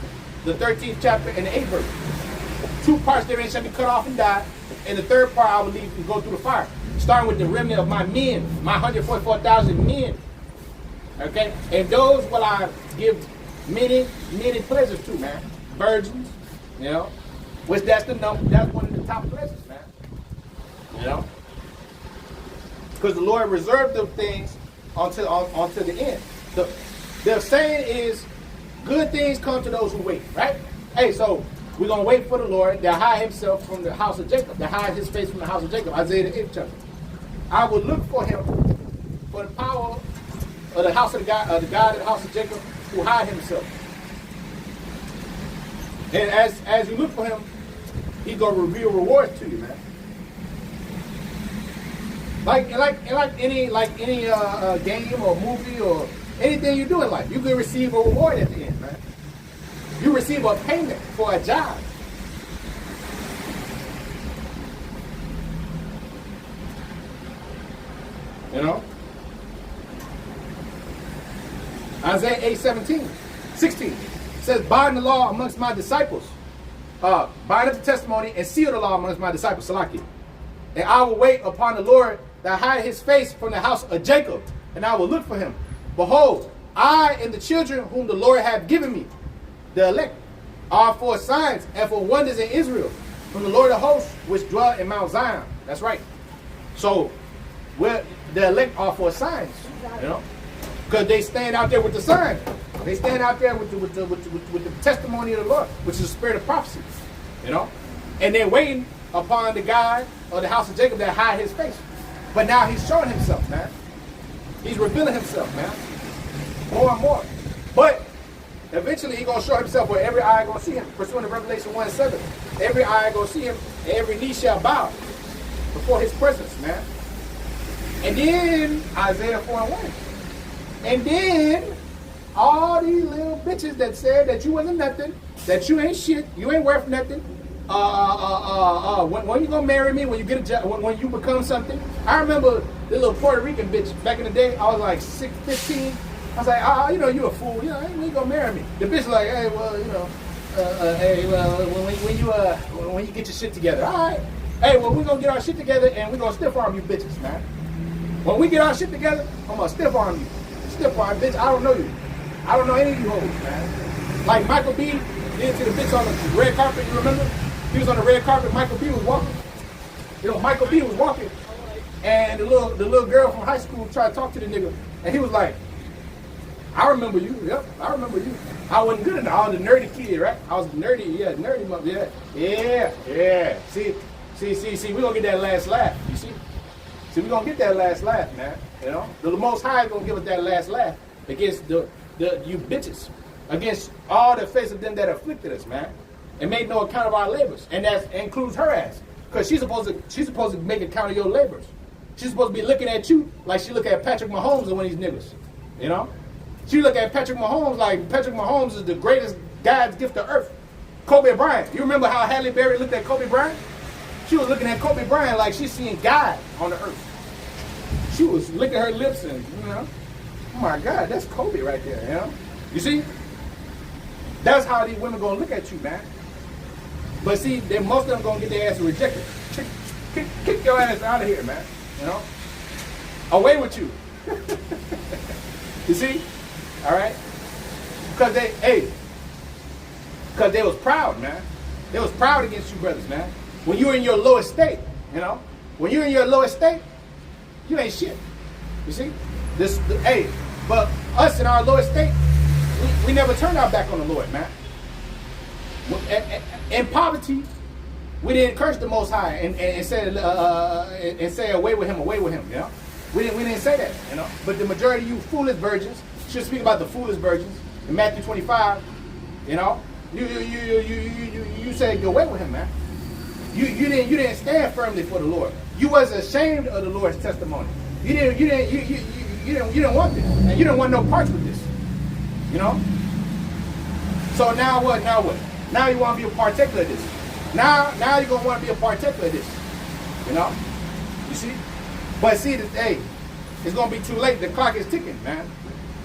the 13th chapter and the 8th verse. 2 parts therein shall be cut off and die, and the 3rd part I will leave and go through the fire. Starting with the remnant of my men, my 144,000 men. Okay, and those will I give many, many pleasures to, man. Virgins, you know, which that's the number. That's one of the top pleasures, man. You know, because the Lord reserved them things until the end. The saying is, good things come to those who wait, right? Hey, so we're gonna wait for the Lord to hide himself from the house of Jacob, to hide his face from the house of Jacob. Isaiah the 8th chapter. I will look for him, for the power of the house of the God of the house of Jacob, who hide himself. And as you look for him, he's gonna reveal rewards to you, man. Like any game or movie or anything you do in life, you can receive a reward at the end, man. You receive a payment for a job. You know? Isaiah 8:16 says, bind the law amongst my disciples. Bind up the testimony and seal the law amongst my disciples, Salaki. And I will wait upon the Lord that hide his face from the house of Jacob, and I will look for him. Behold, I and the children whom the Lord hath given me, the elect, are for signs and for wonders in Israel, from the Lord of hosts, which dwell in Mount Zion. That's right. So, the elect are for signs, you know, because they stand out there with the sign. They stand out there with the testimony of the Lord, which is the spirit of prophecy, you know, and they're waiting upon the God of the house of Jacob that hide his face. But now he's showing himself, man. He's revealing himself, man, more and more. But eventually he's going to show himself where every eye going to see him. Pursuant to Revelation 1:7, every eye going to see him, and every knee shall bow before his presence, man. And then Isaiah 4:1. And then all these little bitches that said that you wasn't nothing, that you ain't shit, you ain't worth nothing. When you gonna marry me? When you get a job? When you become something? I remember the little Puerto Rican bitch back in the day. I was like 15. I was like, you know, you a fool. You know, ain't you gonna marry me? The bitch like, hey, well, you know, hey, well, when you get your shit together, all right. Hey, well, we gonna get our shit together and we gonna stiff arm you bitches, man. When we get our shit together, I'm gonna stiff arm you. Stiff arm, bitch. I don't know you. I don't know any of you hoes, man. Like Michael B. did to the bitch on the red carpet. You remember? He was on the red carpet. Michael B. was walking. You know, Michael B. was walking, and the little girl from high school tried to talk to the nigga, and he was like, "I remember you. Yep, I remember you. I wasn't good enough. I was a nerdy kid, right? I was nerdy. Yeah, nerdy mother. Yeah. See. We gonna get that last laugh. You see? See, we gonna get that last laugh, man. You know, the Most High is gonna give us that last laugh against the you bitches, against all the face of them that afflicted us, man, and made no account of our labors, and that includes her ass, because she's supposed to make account of your labors. She's supposed to be looking at you like she look at Patrick Mahomes and one of these niggas, you know. She look at Patrick Mahomes like Patrick Mahomes is the greatest God's gift to earth. Kobe Bryant. You remember how Halle Berry looked at Kobe Bryant? She was looking at Kobe Bryant like she's seeing God on the earth. She was licking her lips and, you know, oh my God, that's Kobe right there, you know? You see? That's how these women gonna look at you, man. But see, most of them gonna get their ass rejected. Kick your ass out of here, man. You know? Away with you. You see? All right? Because they was proud, man. They was proud against you brothers, man. When you're in your lowest state, you know? When you're in your lowest state, you ain't shit. You see? But us in our lowest state, we never turned our back on the Lord, man. In poverty, We didn't curse the Most High and say away with him, you know. We didn't say that, you know. But the majority of you foolish virgins, should speak about the foolish virgins in Matthew 25, you know. You said go away with him, man. You didn't stand firmly for the Lord. You was ashamed of the Lord's testimony. You didn't want this, and you didn't want no parts with this, you know. So now what? Now you want to be a partaker of this. Now you're gonna want to be a partaker of this, you know. You see, but see that hey, it's gonna be too late. The clock is ticking, man.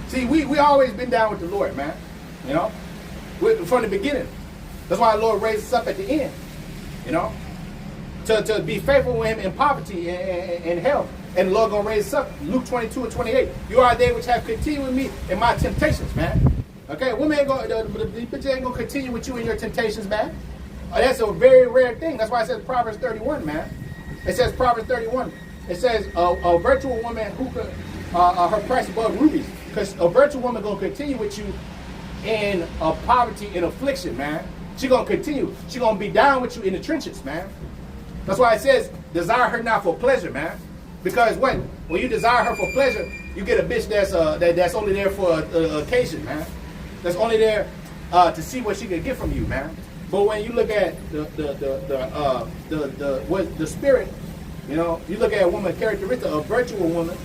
See, we always been down with the Lord, man. You know, from the beginning. That's why the Lord raised us up at the end, you know, to be faithful with Him in poverty and health. And the Lord gonna raise us up. Luke 22:28. You are they which have continued with me in my temptations, man. Okay, women ain't gonna, the bitch ain't gonna continue with you in your temptations, man. That's a very rare thing. That's why it says Proverbs 31, man. It says Proverbs 31. It says a virtual woman who could her price above rubies, because a virtual woman gonna continue with you in poverty and affliction, man. She gonna continue. She gonna be down with you in the trenches, man. That's why it says desire her not for pleasure, man. Because when you desire her for pleasure, you get a bitch that's only there for an occasion, man. That's only there to see what she can get from you, man. But when you look at the spirit, you know, you look at a woman characteristic, a virtual woman,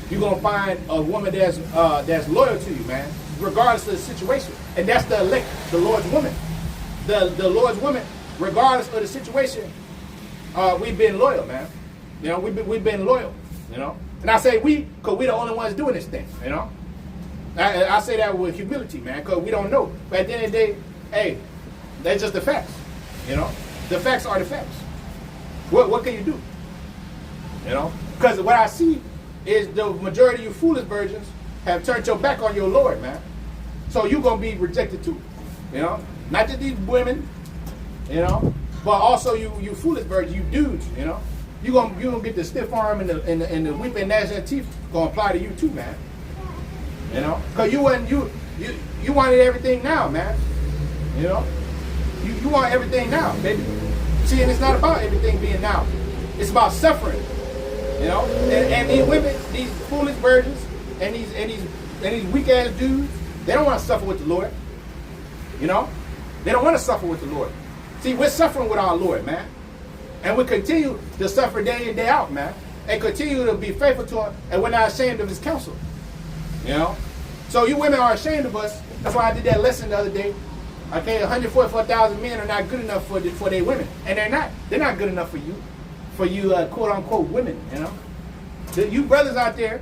you're gonna find a woman that's loyal to you, man, regardless of the situation. And that's the elect, the Lord's woman. The Lord's woman, regardless of the situation, we've been loyal, man. You know, we've been loyal, you know. And I say we, because we're the only ones doing this thing, you know. I say that with humility, man, because we don't know. But at the end of the day, hey, that's just the facts, you know. The facts are the facts. What can you do? You know? Because what I see is the majority of you foolish virgins have turned your back on your Lord, man. So you're going to be rejected too, you know. Not just these women, you know, but also you foolish virgins, you dudes, you know. You're gonna get the stiff arm and the weeping gnashing of teeth gonna apply to you too, man. You know, cause you wanted everything now, man. You know, you want everything now, baby. See, and it's not about everything being now. It's about suffering. You know, and these women, these foolish virgins, and these weak ass dudes, they don't want to suffer with the Lord. You know, they don't want to suffer with the Lord. See, we're suffering with our Lord, man. And we continue to suffer day in, day out, man. And continue to be faithful to Him. And we're not ashamed of His counsel. You know? So you women are ashamed of us. That's why I did that lesson the other day. Okay, 144,000 men are not good enough for their women. And they're not. They're not good enough for you. For you, quote-unquote, women, you know? You brothers out there,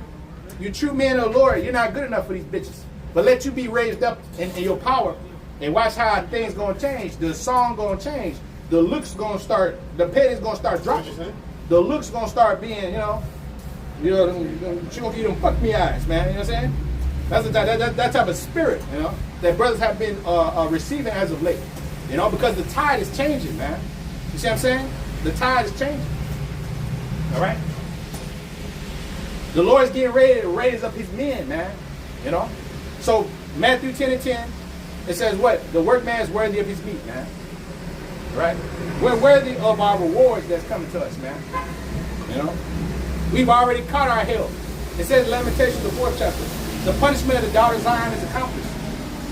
you true men of the Lord, you're not good enough for these bitches. But let you be raised up in your power. And watch how things going to change. The song going to change. The looks gonna start, the petty's gonna start dropping. The looks gonna start being, she gonna give you them fuck me eyes, man. You know what I'm saying? That's that type of spirit, you know, that brothers have been receiving as of late. You know, because the tide is changing, man. You see what I'm saying? The tide is changing. All right. The Lord's getting ready to raise up His men, man. You know. So Matthew 10:10, it says what? The workman is worthy of his meat, man. Right? We're worthy of our rewards that's coming to us, man. You know? We've already caught our hell. It says in Lamentations, the 4th chapter, the punishment of the daughter of Zion is accomplished.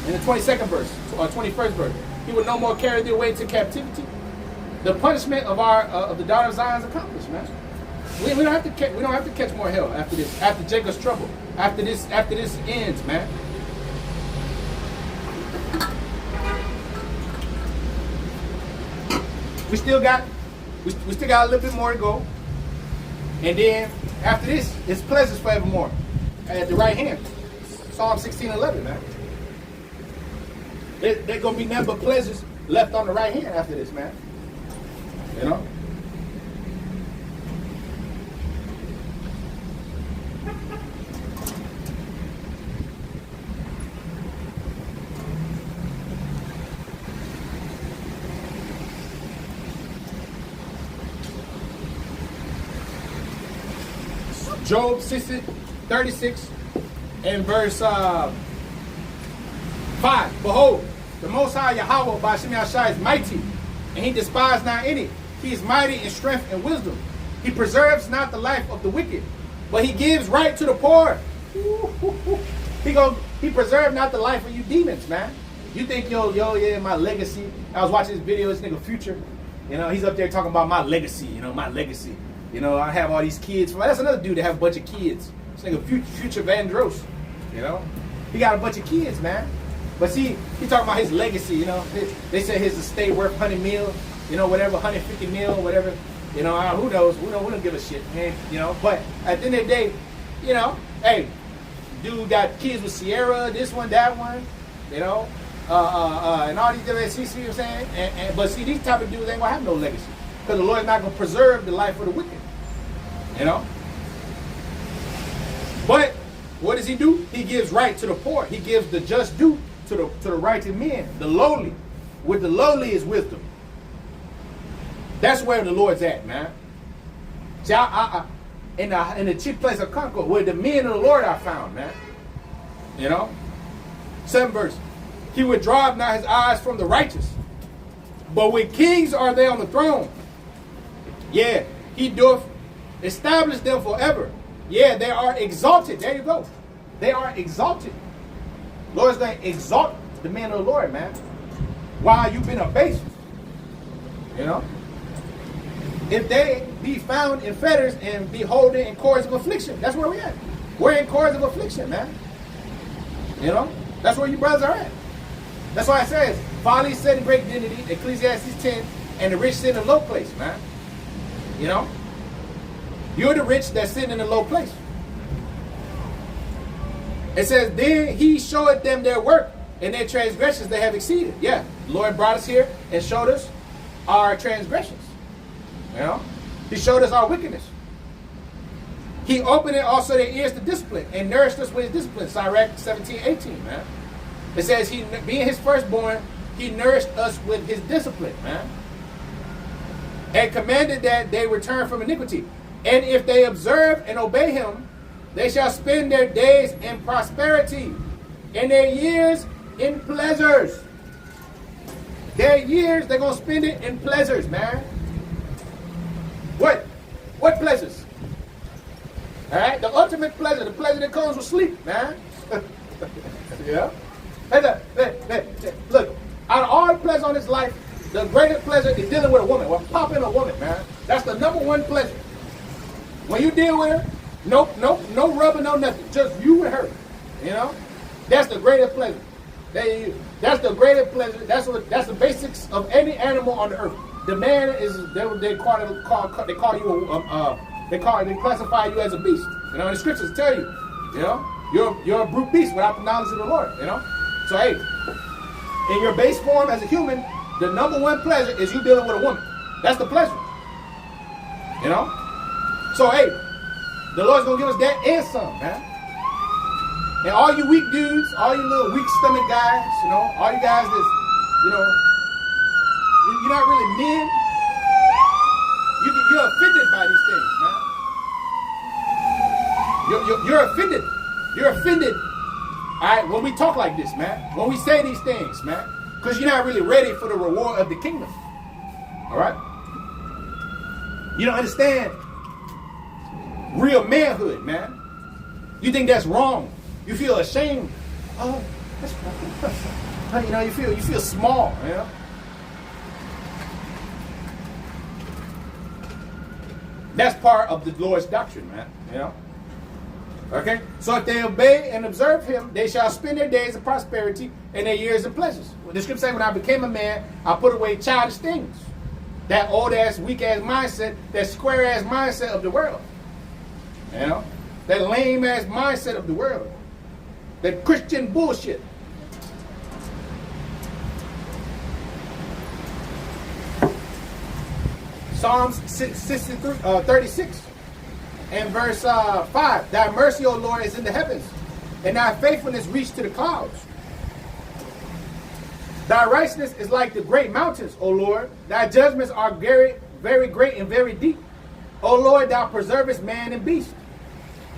In the 22nd verse, or 21st verse, He will no more carry thee away into captivity. The punishment of the daughter of Zion is accomplished, man. We don't have to catch more hell after this, after Jacob's trouble, after this ends, man. We still got a little bit more to go. And then after this, it's pleasures forevermore. At the right hand. Psalm 16:11, man. There's gonna be nothing but pleasures left on the right hand after this, man. You know? Job 36 and verse 5. Behold, the Most High Yahweh Ba'Shem Yahshai is mighty and he despised not any. He is mighty in strength and wisdom. He preserves not the life of the wicked, but he gives right to the poor. He preserved not the life of you demons, man. You think, yeah, my legacy. I was watching this video, this nigga Future. You know, he's up there talking about my legacy, my legacy. You know, I have all these kids. That's another dude that have a bunch of kids. This nigga Future Vandross, he got a bunch of kids, man. But see, he talking about his legacy, They say his estate worth 100 mil, whatever, 150 mil, whatever. Who knows? We don't give a shit, man. But at the end of the day, hey, dude got kids with Sierra, this one, that one, and all these different, see what I'm saying? But see, these type of dudes ain't gonna have no legacy. Because the Lord's not gonna preserve the life of the wicked. But what does he do? He gives right to the poor. He gives the just due to the righteous men, the lowly. With the lowly is wisdom. That's where the Lord's at, man. See, in the chief place of concord, where the men of the Lord are found, man. 7th verse. He withdraweth not his eyes from the righteous, but with kings are they on the throne. Yeah, he doth establish them forever. Yeah, they are exalted. There you go. They are exalted. Lord's going to exalt the men of the Lord, man. While you've been abased. If they be found in fetters and be holding in cords of affliction. That's where we're at. We're in cords of affliction, man. That's where you brothers are at. That's why it says, folly is set in great dignity, Ecclesiastes 10, and the rich sit in a low place, man. You're the rich that's sitting in a low place. It says, then he showed them their work, and their transgressions they have exceeded. Yeah, the Lord brought us here and showed us our transgressions. He showed us our wickedness. He opened it also their ears to discipline and nourished us with his discipline. Sirach 17:18, man. It says, he being his firstborn, he nourished us with his discipline, man. And commanded that they return from iniquity. And if they observe and obey him, they shall spend their days in prosperity, and their years in pleasures. Their years, they're going to spend it in pleasures, man. What pleasures? All right, the ultimate pleasure, the pleasure that comes with sleep, man. Yeah. Look, out of all the pleasure on this life, the greatest pleasure is dealing with a woman. Well, popping a woman, man. That's the number one pleasure. When you deal with her, no rubbing, no nothing. Just you and her. That's the greatest pleasure. That's the greatest pleasure. That's the basics of any animal on the earth. The man is they classify you as a beast. The scriptures tell you, you're a brute beast without the knowledge of the Lord. So hey, in your base form as a human, the number one pleasure is you dealing with a woman. That's the pleasure. So hey, the Lord's gonna give us that and some, man. And all you weak dudes, all you little weak stomach guys, all you guys that's, you're not really men. You're offended by these things, man. You're offended. You're offended. All right, when we talk like this, man. When we say these things, man. Because you're not really ready for the reward of the kingdom. All right? You don't understand real manhood, man. You think that's wrong. You feel ashamed. Oh, that's wrong. You feel small, That's part of the Lord's doctrine, man. Okay? So if they obey and observe him, they shall spend their days in prosperity and their years in pleasures. The scripture says, when I became a man, I put away childish things. That old-ass, weak-ass mindset, that square-ass mindset of the world. That lame-ass mindset of the world. That Christian bullshit. Psalms 36 and verse 5. Thy mercy, O Lord, is in the heavens, and thy faithfulness reach to the clouds. Thy righteousness is like the great mountains, O Lord. Thy judgments are very, very great and very deep. O Lord, thou preservest man and beast.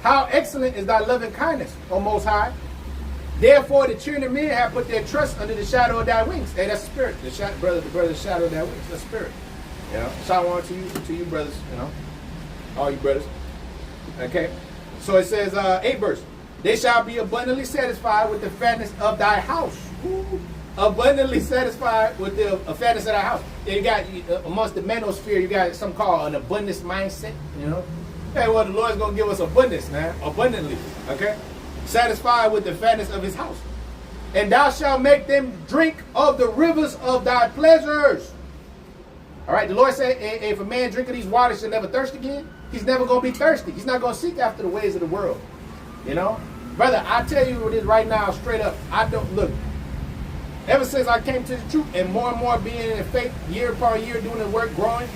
How excellent is thy loving kindness, O Most High. Therefore, the children of men have put their trust under the shadow of thy wings. Hey, that's the spirit. The brother, the shadow of thy wings. That's spirit. You know, shalom to you brothers. You know, all you brothers. Okay. So it says, 8 verse. They shall be abundantly satisfied with the fatness of thy house. Ooh. Abundantly satisfied with the fatness of thy house. You got amongst the manosphere, you got something called an abundance mindset. You know, hey, well, the Lord's gonna give us abundance, man, abundantly. Okay, satisfied with the fatness of his house, and thou shalt make them drink of the rivers of thy pleasures. All right, the Lord said, if a man drink of these waters, shall never thirst again. He's never gonna be thirsty. He's not gonna seek after the ways of the world. You know, brother, I tell you this right now, straight up. I don't look. Ever since I came to the truth and more being in faith, year upon year, doing the work, growing,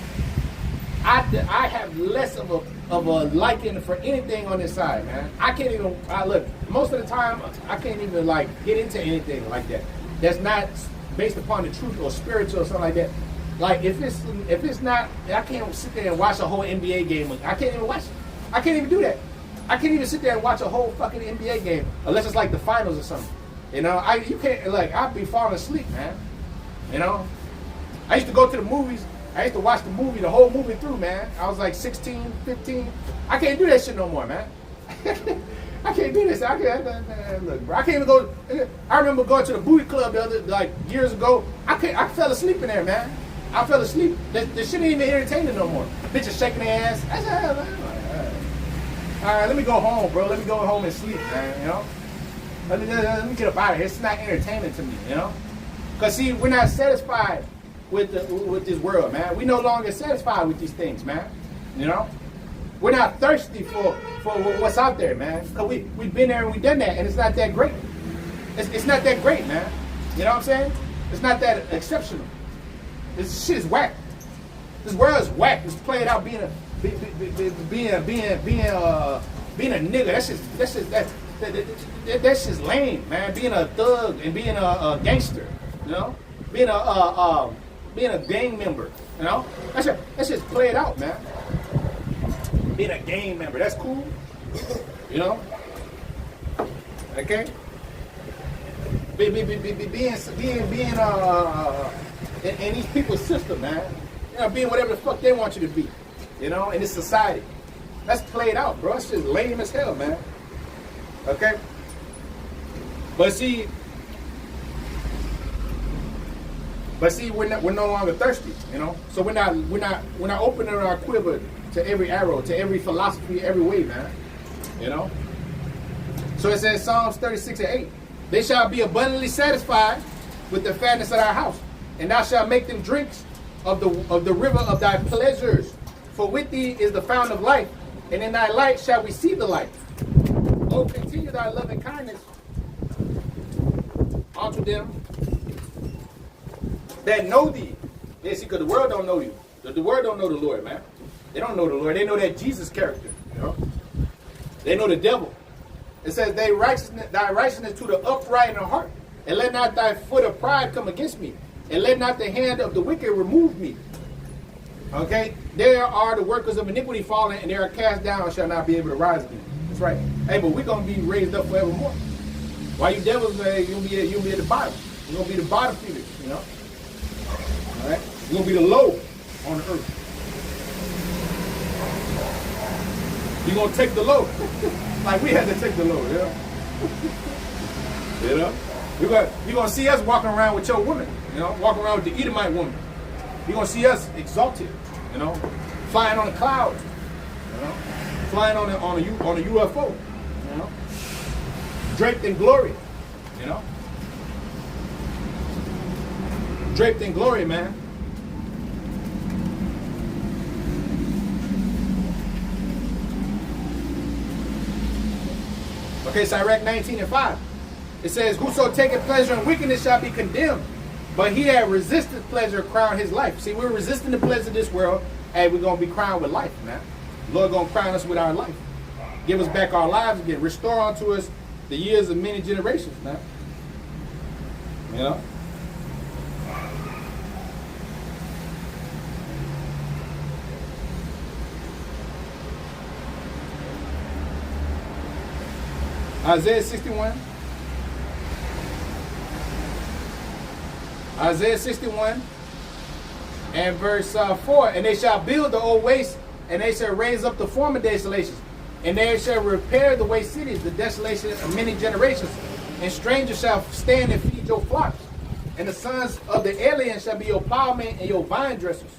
I have less of a liking for anything on this side, man. I can't even. Look, most of the time, I can't even like get into anything like that. That's not based upon the truth or spiritual or something like that. Like if it's not, I can't sit there and watch a whole NBA game. I can't even watch it. I can't even do that. I can't even sit there and watch a whole fucking NBA game unless it's like the finals or something. You know, you can't, like, I'd be falling asleep, man. You know, I used to go to the movies. I used to watch the whole movie through, man. I was like 16, 15. I can't do that shit no more, man. I can't do this. Look, bro, I can't even go. I remember going to the booty club years ago. I fell asleep in there, man. I fell asleep. The shit ain't even entertaining no more. Bitches shaking their ass. I said, all right, let me go home, bro. Let me go home and sleep, man. You know. Let me get up out of here. It's not entertaining to me, you know. Cause see, we're not satisfied with this world, man. We no longer satisfied with these things, man. You know. We're not thirsty for what's out there, man. Cause we've been there and we've done that, and it's not that great. It's not that great, man. You know what I'm saying? It's not that exceptional. This shit is whack. This world is whack. It's played out being a nigga. That's just lame, man. Being a thug and being a gangster, you know, being a gang member, you know. That's just played out, man. Being a gang member, that's cool, you know. Okay. Being in these people's system, man. You know, being whatever the fuck they want you to be, you know, in this society. That's played out, bro. It's just lame as hell, man. Okay. But see, we're no longer thirsty, you know. So we're not opening our quiver to every arrow, to every philosophy, every way, man. You know. So it says Psalms 36:8, they shall be abundantly satisfied with the fatness of thy house, and thou shalt make them drinks of the river of thy pleasures. For with thee is the fountain of life, and in thy light shall we see the light. Oh, continue thy loving kindness unto them that know thee. Yeah, see, because the world don't know you. The world don't know the Lord, man. They don't know the Lord. They know that Jesus character, you know. They know the devil. It says, thy righteousness to the upright in the heart, and let not thy foot of pride come against me, and let not the hand of the wicked remove me. Okay? There are the workers of iniquity fallen, and they are cast down and shall not be able to rise again. That's right. Hey, but we're going to be raised up forevermore. Why you devils, you'll be at the bottom. You're going to be the bottom feeders, you know? All right? You're going to be the low on the earth. You're going to take the low. Like we had to take the low, you know? You know? You're going to see us walking around with your woman, you know? Walking around with the Edomite woman. You're going to see us exalted, you know? Flying on a cloud, you know? Flying on a UFO, you know? Draped in glory, you know? Draped in glory, man. Okay, Sirach 19:5. It says, whoso taketh pleasure in wickedness shall be condemned, but he that resisteth pleasure crown his life. See, we're resisting the pleasure of this world, and we're going to be crowned with life, man. The Lord going to crown us with our life. Give us back our lives again. Restore unto us the years of many generations, man. You know? Isaiah 61. Isaiah 61 and verse 4. And they shall build the old waste, and they shall raise up the former desolations. And they shall repair the waste cities, the desolation of many generations. And strangers shall stand and feed your flocks. And the sons of the alien shall be your plowmen and your vine dressers.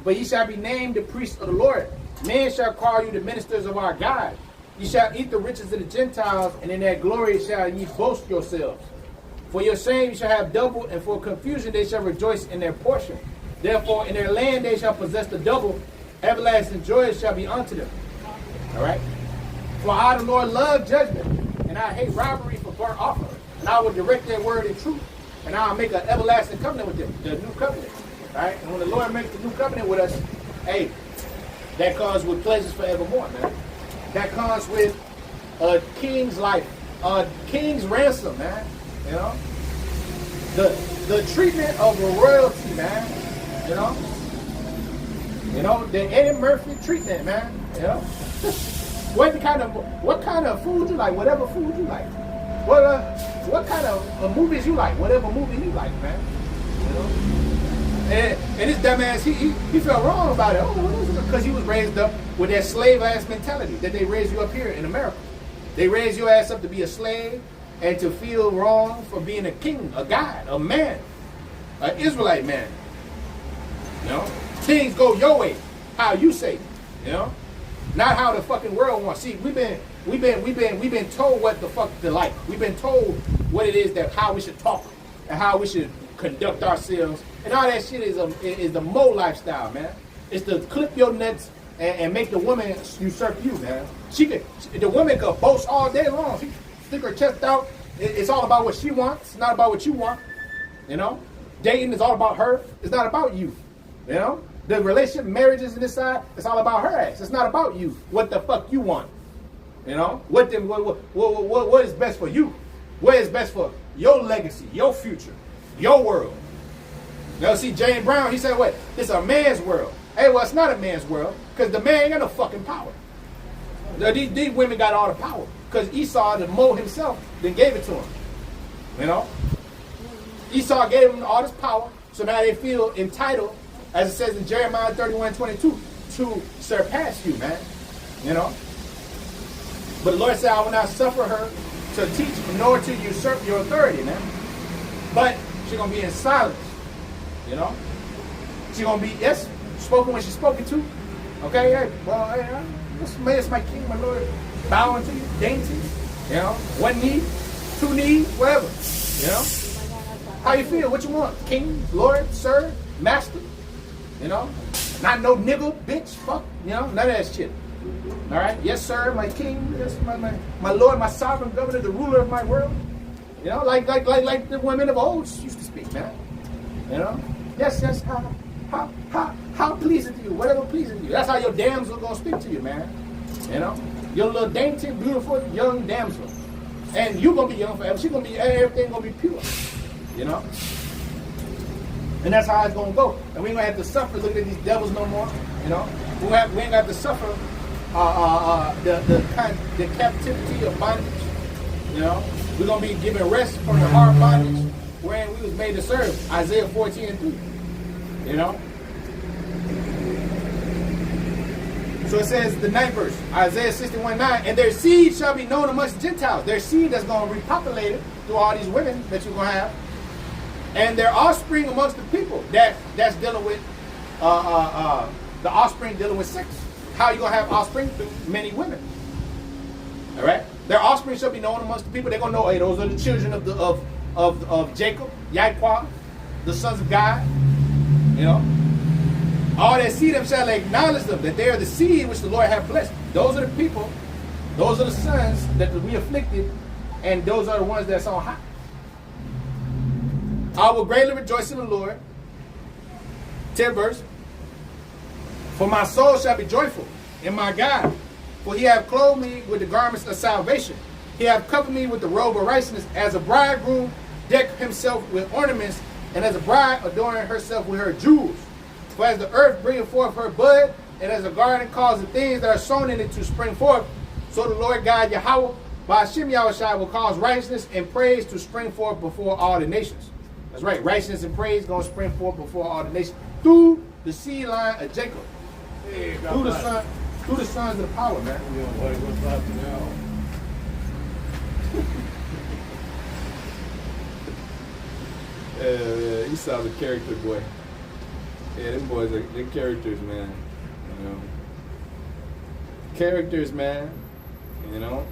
But ye shall be named the priests of the Lord. Men shall call you the ministers of our God. Ye shall eat the riches of the Gentiles, and in their glory shall ye boast yourselves. For your shame you shall have double, and for confusion they shall rejoice in their portion. Therefore in their land they shall possess the double. Everlasting joy shall be unto them. All right? For I, the Lord, love judgment, and I hate robbery for burnt offering. And I will direct their word in truth, and I will make an everlasting covenant with them, the new covenant. All right? And when the Lord makes the new covenant with us, hey, that comes with pleasures forevermore, man. That comes with a king's life, a king's ransom, man. You know? The treatment of a royalty, man. You know? You know, the Eddie Murphy treatment, man. You know? What kind of food you like? Whatever food you like. What kind of movies you like? Whatever movie you like, man. You know? And this dumbass, he felt wrong about it. Oh, what is it? Because he was raised up with that slave-ass mentality that they raised you up here in America. They raised your ass up to be a slave and to feel wrong for being a king, a god, a man, an Israelite man. You know? Things go your way, how you say, you know? Not how the fucking world wants. See, we've been told what the fuck to like. We've been told what it is that how we should talk and how we should conduct ourselves. And all that shit is the Mo lifestyle, man. It's to clip your nuts and make the woman usurp you, man. The woman could boast all day long. She stick her chest out. It's all about what she wants. It's not about what you want. You know? Dating is all about her. It's not about you. You know? The relationship, marriages in this side, it's all about her ass. It's not about you. What the fuck you want. You know? What is best for you? What is best for your legacy, your future, your world? You know, see, James Brown, he said, what? It's a man's world. Hey, well, it's not a man's world, because the man ain't got no fucking power. These women got all the power, because Esau, the Mo himself, then gave it to him. You know? Esau gave him all this power, so now they feel entitled, as it says in Jeremiah 31:22, to surpass you, man. You know? But the Lord said, I will not suffer her to teach, nor to usurp your authority, man. But she's going to be in silence. You know? She's going to be, yes, spoken when she's spoken to. Okay, hey, well, hey, it's my king, my Lord. Bowing to you, dainty. You know? One knee, two knees, whatever. You know? How you feel? What you want? King, Lord, sir, master? You know? Not no nigga, bitch, fuck. You know? None of that shit. All right? Yes, sir, my king, yes, my Lord, my sovereign governor, the ruler of my world. You know? Like the women of old used to speak, man. You know? Yes, how pleasing to you, whatever pleasing to you. That's how your damsel gonna speak to you, man. You know? Your little dainty, beautiful, young damsel. And you gonna be young forever. She gonna be, everything gonna be pure. You know? And that's how it's gonna go. And we ain't gonna have to suffer looking at these devils no more. You know? We ain't gonna have to suffer the captivity of bondage. You know? We're gonna be given rest from the hard bondage wherein we was made to serve. Isaiah 14:3. You know? So it says the 9th verse, Isaiah 61:9, and their seed shall be known amongst Gentiles. Their seed that's going to repopulate it through all these women that you're going to have. And their offspring amongst the people that's dealing with the offspring dealing with sex. How are you going to have offspring? Through many women. All right? Their offspring shall be known amongst the people. They're going to know, hey, those are the children of Jacob, Yahweh, the sons of God. You know? All that see them shall acknowledge them, that they are the seed which the Lord hath blessed. Those are the people, those are the sons that we afflicted, and those are the ones that's on high. I will greatly rejoice in the Lord. 10th verse. For my soul shall be joyful in my God, for he hath clothed me with the garments of salvation. He hath covered me with the robe of righteousness, as a bridegroom deck himself with ornaments, and as a bride adorning herself with her jewels. For as the earth bringeth forth her bud, and as a garden causes the things that are sown in it to spring forth, so the Lord God Yahweh, by Hashem Yahushua, will cause righteousness and praise to spring forth before all the nations. That's right. Righteousness and praise going to spring forth before all the nations through the seed line of Jacob. Hey, Through the sons of the power, man. You know, what's up now? Esau's a character boy. Yeah, them boys are they're characters, man. You know, characters, man. You know,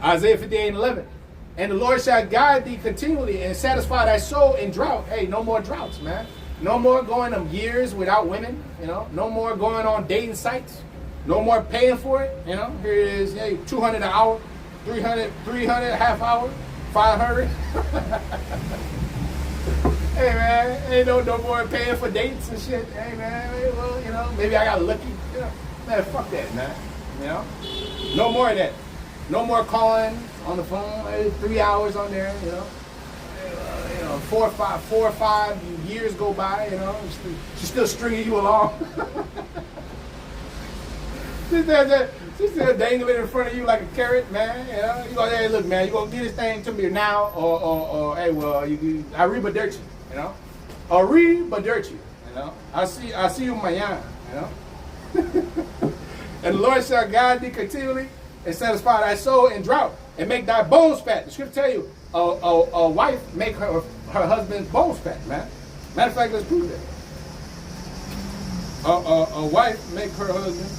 Isaiah 58:11. And the Lord shall guide thee continually and satisfy thy soul in drought. Hey, no more droughts, man. No more going years without women. You know, no more going on dating sites. No more paying for it. You know, here it is. Hey, 200 an hour, 300 a half hour, 500. Hey man, ain't no more paying for dates and shit. Hey man, well, you know, maybe I got lucky. You know, man, fuck that, man. You know, no more of that. No more calling on the phone. 3 hours on there. You know, 4 or 5 years go by. You know, she's still stringing you along. She's still dangling in front of you like a carrot, man. You know, you go, hey, look, man, you gonna give this thing to me now, or hey, well, I read you. You know, Arriba dirty, you know. I see you mañana, you know. And the Lord shall guide thee continually and satisfy thy soul in drought and make thy bones fat. The scripture tell you a wife make her husband's bones fat, man. Matter of fact, let's prove that. A wife make her husband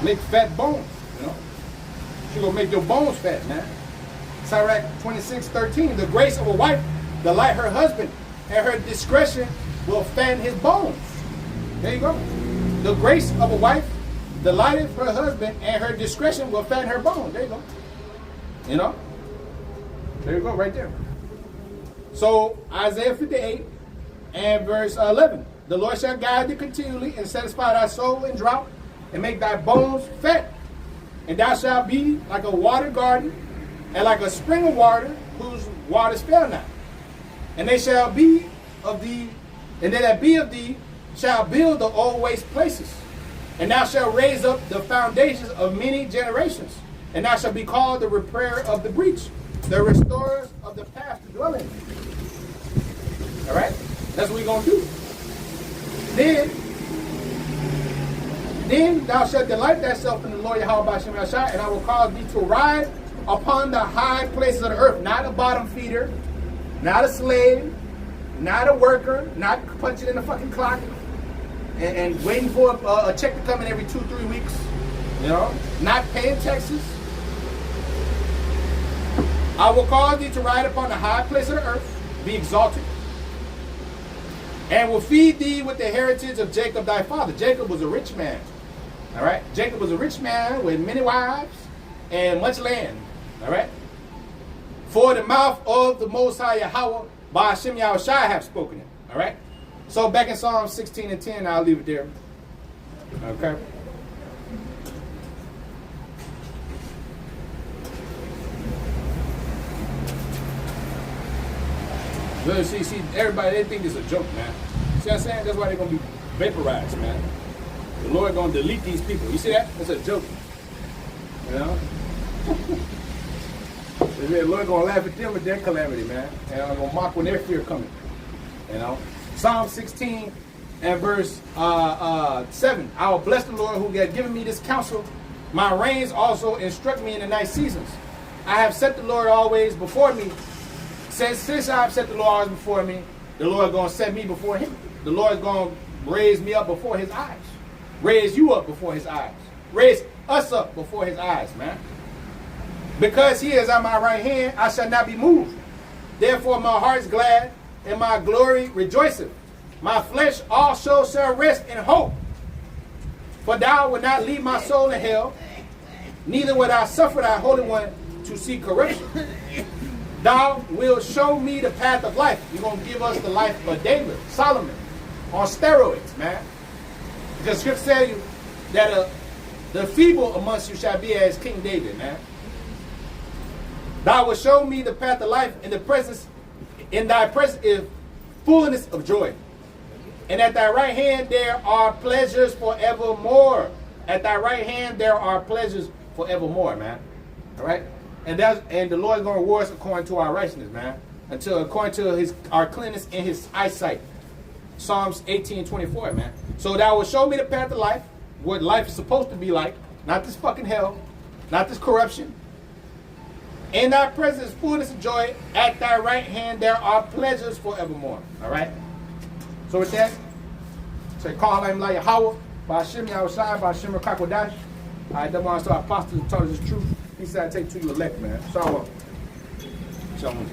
make fat bones, you know. She gonna make your bones fat, man. Sirach 26:13. The grace of a wife delight her husband, and her discretion will fan his bones. There you go. The grace of a wife delighteth her husband, and her discretion will fan her bones. There you go. You know? There you go, right there. So Isaiah 58 and verse 11. The Lord shall guide thee continually and satisfy thy soul in drought and make thy bones fat. And thou shalt be like a watered garden and like a spring of water whose waters fail not. And they shall be of thee, and they that be of thee shall build the old waste places. And thou shalt raise up the foundations of many generations. And thou shalt be called the repairer of the breach, the restorers of the path to dwell in. All right? That's what we're going to do. Then thou shalt delight thyself in the Lord Yahweh B'Shem Yahshua, and I will cause thee to ride upon the high places of the earth, not a bottom feeder, not a slave, not a worker, not punching in the fucking clock and waiting for a check to come in every 2-3 weeks, you know, not paying taxes. I will cause thee to ride upon the high place of the earth, be exalted, and will feed thee with the heritage of Jacob thy father. Jacob was a rich man. All right? Jacob was a rich man with many wives and much land. All right? For the mouth of the Most High Yahweh, B'Shem Yahushua have spoken it. All right? So back in Psalm 16 and 10, I'll leave it there. Okay? See, everybody, they think it's a joke, man. See what I'm saying? That's why they're going to be vaporized, man. The Lord going to delete these people. You see that? It's a joke. You know? The Lord going to laugh at them with their calamity, man. And I'm going to mock when their fear coming. You know? Psalm 16 and verse 7. I will bless the Lord who has given me this counsel. My reins also instruct me in the night seasons. I have set the Lord always before me. Since I have set the Lord always before me, the Lord is going to set me before him. The Lord is going to raise me up before his eyes. Raise you up before his eyes. Raise us up before his eyes, man. Because he is at my right hand, I shall not be moved. Therefore my heart is glad, and my glory rejoiceth. My flesh also shall rest in hope. For thou wilt not leave my soul in hell, neither will thou suffer thy Holy One to see corruption. Thou wilt show me the path of life. You're going to give us the life of David, Solomon, on steroids, man. Because scripture tells you that the feeble amongst you shall be as King David, man. Thou wilt show me the path of life in thy presence is fullness of joy. And at thy right hand there are pleasures forevermore. At thy right hand there are pleasures forevermore, man. All right? And the Lord is going to reward us according to our righteousness, man. According to our cleanness in his eyesight. Psalms 18:24, man. So that will show me the path of life, what life is supposed to be like. Not this fucking hell. Not this corruption. In thy presence is fullness of joy. At thy right hand there are pleasures forevermore. All right? So with that, say, call him like Yahweh. Ba'ashim Yahushai, Ba'ashim Rakakwadash. All right, that one's to our apostles who taught us the truth. He said, I take to you elect, man. Shalom. Shalom.